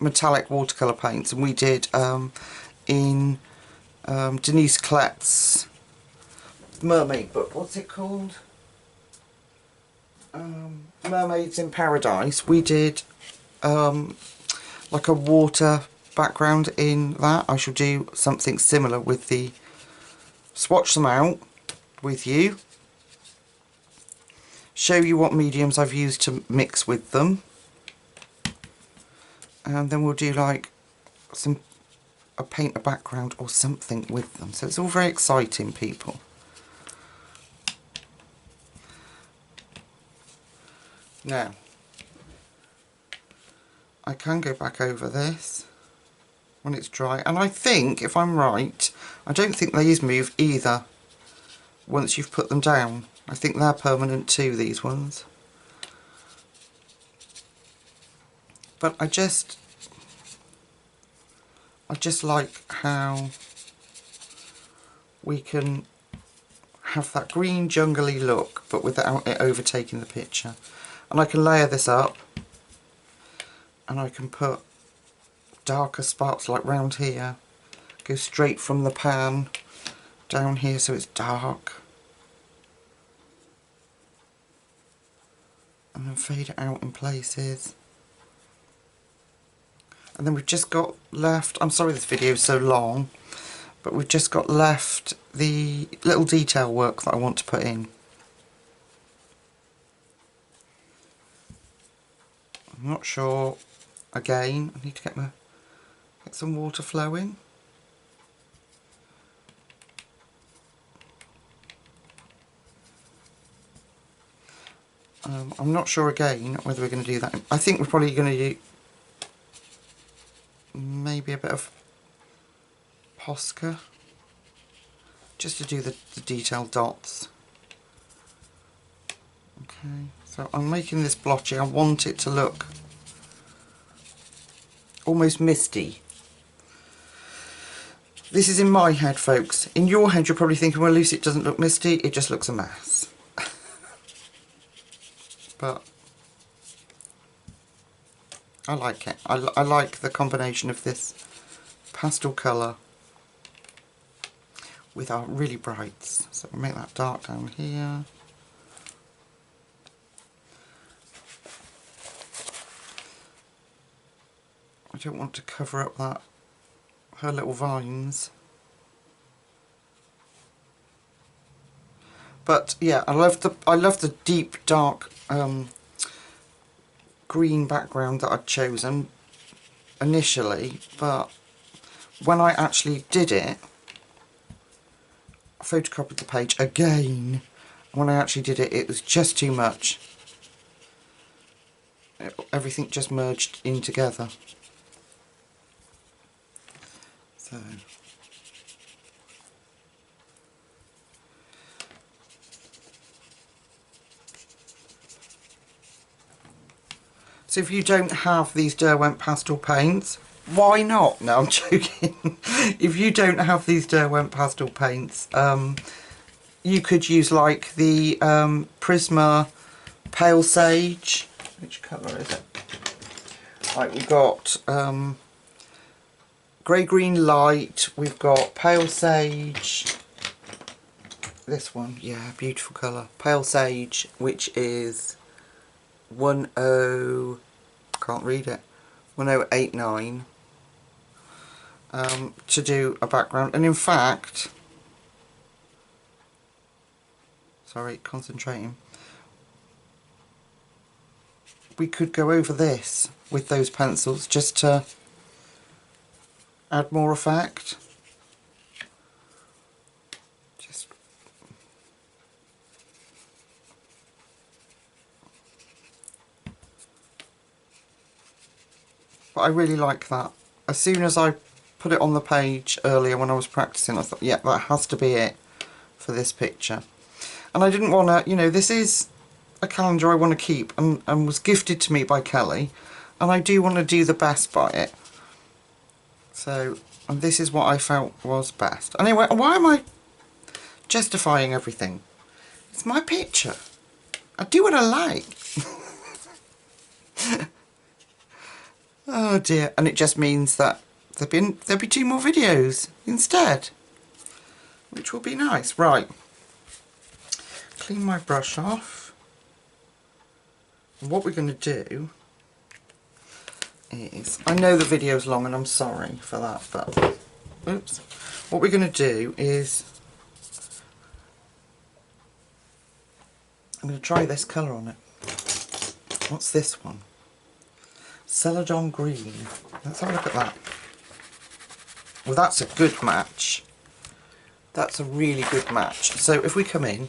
A: metallic watercolour paints, and we did in Denise Clet's mermaid book, what's it called? Mermaids in Paradise. We did like a water background in that. I shall do something similar with the, swatch them out with you, show you what mediums I've used to mix with them, and then we'll do like a paint a background or something with them. So it's all very exciting, people. Now I can go back over this when it's dry. And I think, if I'm right, I don't think these move either once you've put them down. I think they're permanent too, these ones. But I just like how we can have that green jungly look, but without it overtaking the picture. And I can layer this up, and I can put darker spots like round here, go straight from the pan down here so it's dark, and then fade it out in places. And then we've just got left, I'm sorry this video is so long, but we've just got left the little detail work that I want to put in. I'm not sure, again, I need to get some water flowing. I'm not sure again whether we're going to do that. I think we're probably going to do maybe a bit of Posca, just to do the detailed dots. Okay, so I'm making this blotchy. I want it to look almost misty. This is in my head, folks. In your head, you're probably thinking, well, Lucy, it doesn't look misty, it just looks a mess. But I like it. I like the combination of this pastel colour with our really brights. So we'll make that dark down here. I don't want to cover up her little vines. But yeah, I love the deep dark green background that I'd chosen initially, but when I actually did it, I photocopied the page again. When I actually did it, it was just too much. Everything just merged in together. So if you don't have these Derwent pastel paints, why not? No, I'm joking. If you don't have these Derwent pastel paints, you could use like the Prisma Pale Sage. Which colour is it? Like we've got Grey Green Light, we've got Pale Sage, this one, yeah, beautiful colour. Pale Sage, which is 1089 to do a background. And in fact, sorry, concentrating, we could go over this with those pencils just to add more effect. But I really like that. As soon as I put it on the page earlier when I was practicing, I thought, yeah, that has to be it for this picture. And I didn't want to, you know, this is a calendar I want to keep and was gifted to me by Kelly, and I do want to do the best by it. So, and this is what I felt was best. Anyway, why am I justifying everything? It's my picture. I do what I like. Oh dear, and it just means that there'll be 2 more videos instead, which will be nice. Right, clean my brush off. And what we're going to do is, I know the video's long and I'm sorry for that, but oops. What we're going to do is, I'm going to try this colour on it. What's this one? Celadon Green. Let's have a look at that. Well, that's a good match. That's a really good match. So if we come in,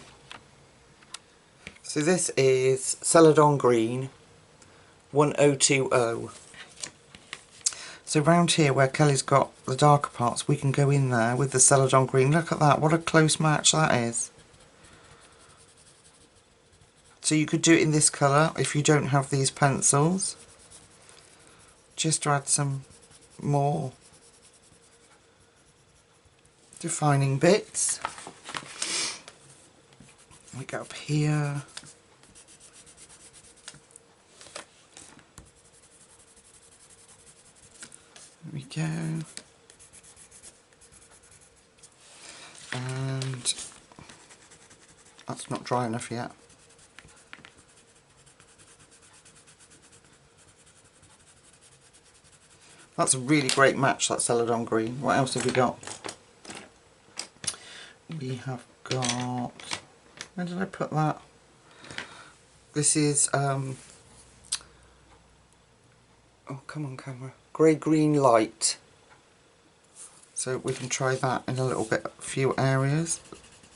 A: so this is Celadon Green 1020. So round here where Kelly's got the darker parts, we can go in there with the Celadon green. Look at that, what a close match that is. So you could do it in this colour if you don't have these pencils, just to add some more defining bits. We go up here. There we go. And that's not dry enough yet. That's a really great match, that Celadon green. What else have we got? We have got... Where did I put that? This is... oh, come on camera. Grey-green light. So we can try that in a few areas.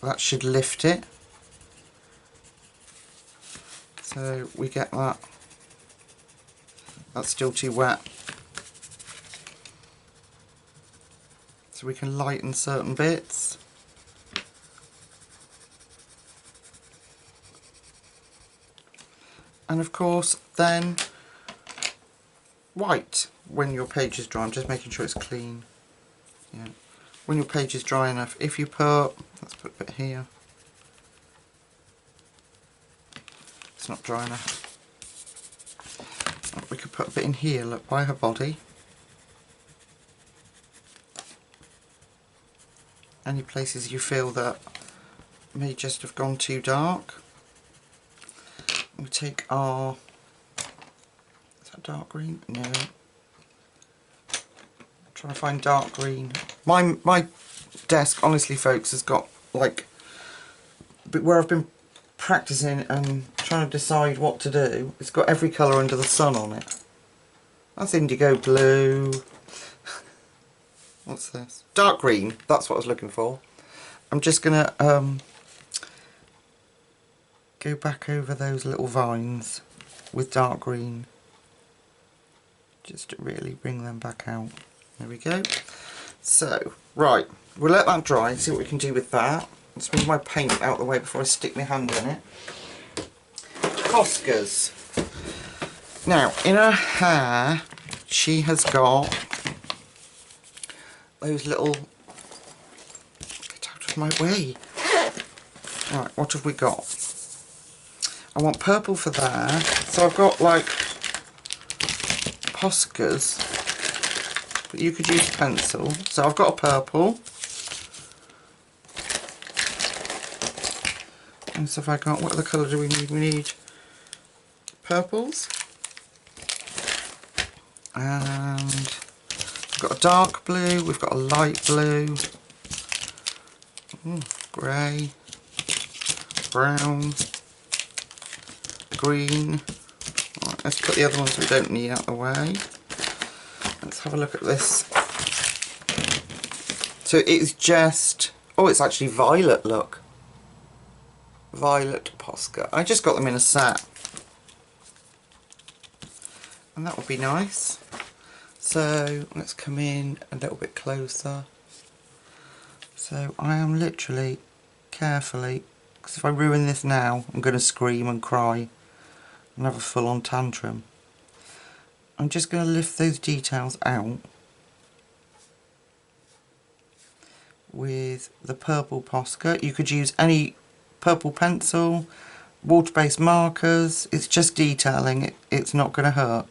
A: That should lift it. So we get that. That's still too wet. So we can lighten certain bits. And of course then white when your page is dry. I'm just making sure it's clean. Yeah. When your page is dry enough, if you put, let's put a bit here. It's not dry enough. We could put a bit in here, look, by her body. Any places you feel that may just have gone too dark. We take our, is that dark green? No. Trying to find dark green. My desk, honestly folks, has got like, where I've been practicing and trying to decide what to do, it's got every colour under the sun on it. That's indigo blue. What's this? Dark green, that's what I was looking for. I'm just going to go back over those little vines with dark green, just to really bring them back out. There we go. So, right, we'll let that dry and see what we can do with that. Let's move my paint out of the way before I stick my hand in it. Poscas. Now, in her hair, she has got those little... Get out of my way. Right, what have we got? I want purple for there. So I've got like Poscas, but you could use a pencil. So I've got a purple. And so if I can't, what other colour do we need? We need purples. And we've got a dark blue, we've got a light blue, grey, brown, green. Right, let's put the other ones we don't need out of the way. Let's have a look at this. So it's just, oh, it's actually violet, look. Violet Posca. I just got them in a set. And that would be nice. So let's come in a little bit closer. So I am literally, carefully, because if I ruin this now, I'm going to scream and cry and have a full-on tantrum. I'm just going to lift those details out with the purple Posca. You could use any purple pencil, water-based markers. It's just detailing. It's not going to hurt.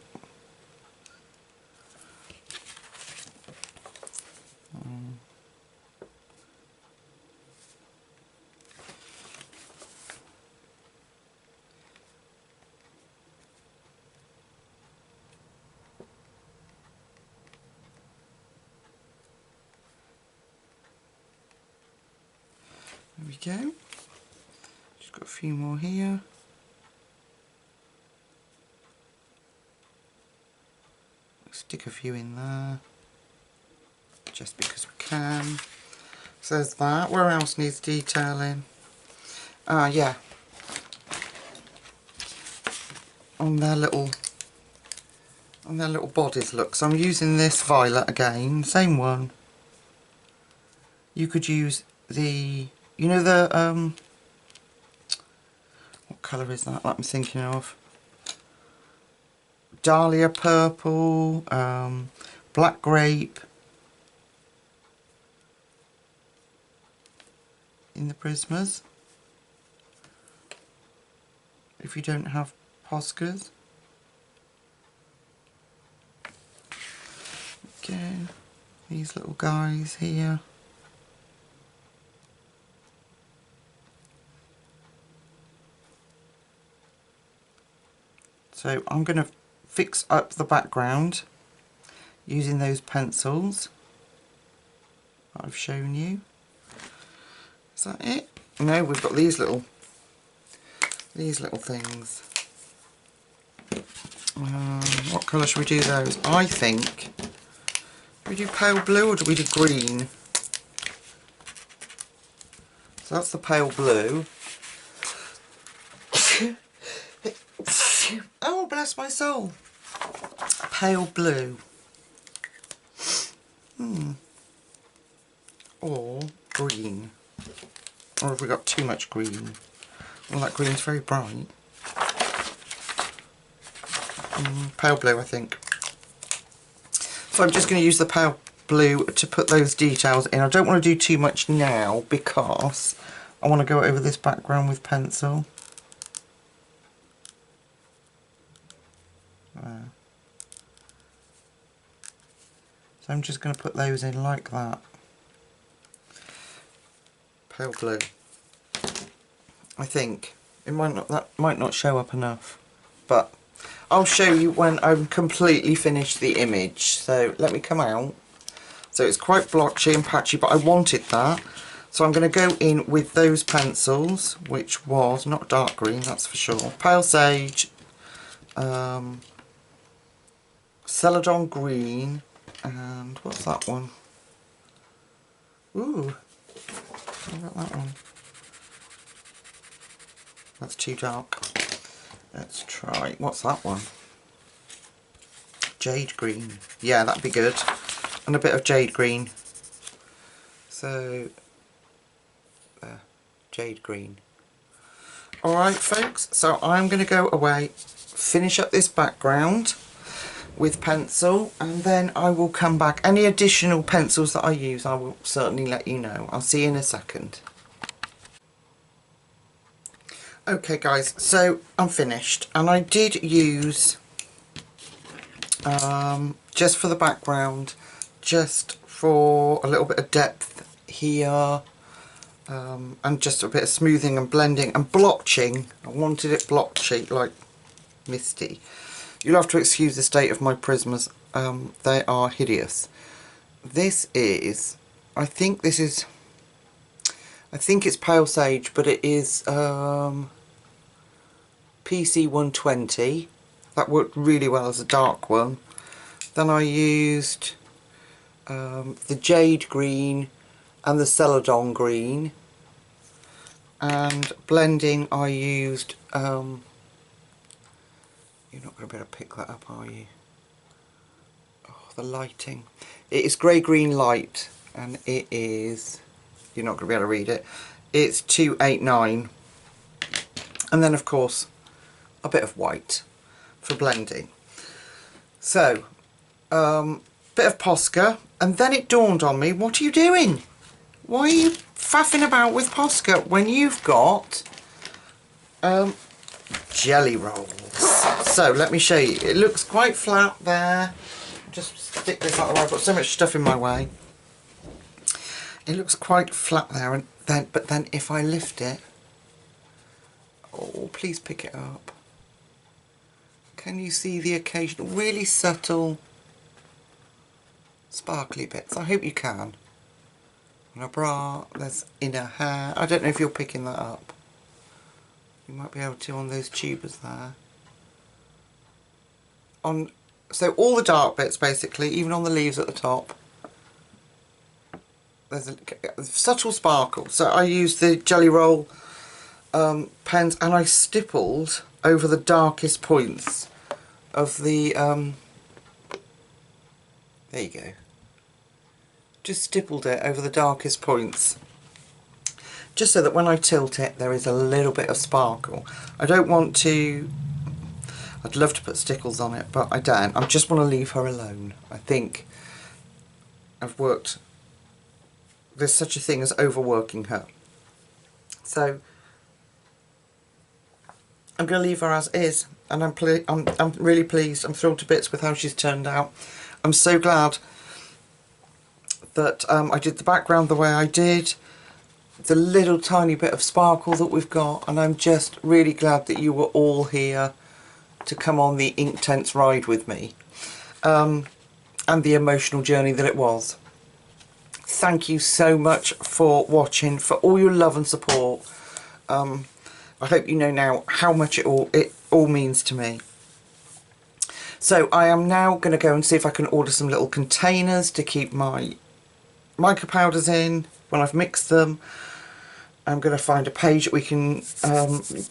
A: There we go. Just got a few more here. Stick a few in there, just because we can. So there's that. Where else needs detailing? Yeah. On their little and their little bodies look. So I'm using this violet again, same one. You could use the, you know the, what colour is that I'm thinking of? Dahlia purple, black grape in the Prismas. If you don't have Poscas. Again, these little guys here. So I'm going to fix up the background using those pencils that I've shown you. Is that it? No, we've got these little things. What colour should we do those? I think, do we do pale blue or do we do green? So that's the pale blue. Oh, bless my soul. Pale blue. Or green. Or have we got too much green? Well, that green's very bright. Pale blue, I think. So I'm just going to use the pale blue to put those details in. I don't want to do too much now because I want to go over this background with pencil. There. So I'm just going to put those in like that. Pale blue. I think it might not, that might not show up enough, but I'll show you when I'm completely finished the image. So let me come out. So it's quite blotchy and patchy, but I wanted that. So I'm going to go in with those pencils, which was not dark green, that's for sure. Pale sage, celadon green, and what's that one? Ooh, what about that one? That's too dark. Let's try, what's that one? Jade green. Yeah, that'd be good. And a bit of jade green. So, there, jade green. Alright folks, so I'm going to go away, finish up this background with pencil, and then I will come back. Any additional pencils that I use, I will certainly let you know. I'll see you in a second. Okay guys, so I'm finished, and I did use, just for the background, just for a little bit of depth here, and just a bit of smoothing and blending and blotching. I wanted it blotchy, like misty. You'll have to excuse the state of my Prismas, they are hideous. This is, I think it's pale sage, but it is PC 120. That worked really well as a dark one. Then I used the jade green and the celadon green, and blending I used, you're not going to be able to pick that up, are you? Oh, the lighting. It is grey green light, and it is, you're not going to be able to read it, it's 289, and then of course a bit of white for blending. So bit of Posca, and then it dawned on me, what are you doing? Why are you faffing about with Posca when you've got jelly rolls? So let me show you. It looks quite flat there. Just stick this out of the way. I've got so much stuff in my way. It looks quite flat there, and then, but then if I lift it, oh, please pick it up. Can you see the occasional really subtle sparkly bits? I hope you can. And a bra, there's inner hair. I don't know if you're picking that up. You might be able to on those tubers there. So all the dark bits basically, even on the leaves at the top, there's a subtle sparkle. So I used the Jelly Roll pens, and I stippled over the darkest points of the There you go. Just stippled it over the darkest points. Just so that when I tilt it, there is a little bit of sparkle. I don't want to... I'd love to put stickles on it, but I don't. I just want to leave her alone. I think I've worked... There's such a thing as overworking her. So I'm going to leave her as is, and I'm really pleased. I'm thrilled to bits with how she's turned out. I'm so glad that I did the background the way I did, the little tiny bit of sparkle that we've got, and I'm just really glad that you were all here to come on the Inktense ride with me, and the emotional journey that it was. Thank you so much for watching, for all your love and support. I hope you know now how much it all means to me. So I am now going to go and see if I can order some little containers to keep my mica powders in when I've mixed them. I'm going to find a page that we can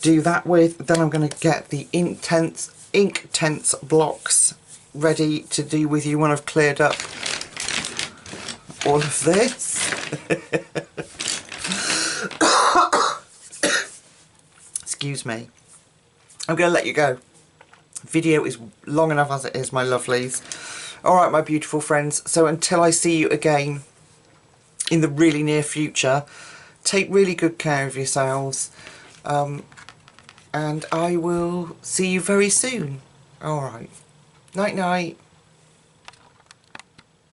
A: do that with. Then I'm going to get the Inktense blocks ready to do with you when I've cleared up all of this. Excuse me. I'm going to let you go. Video is long enough as it is, my lovelies. Alright, my beautiful friends, so until I see you again in the really near future, take really good care of yourselves, and I will see you very soon. Alright, night night.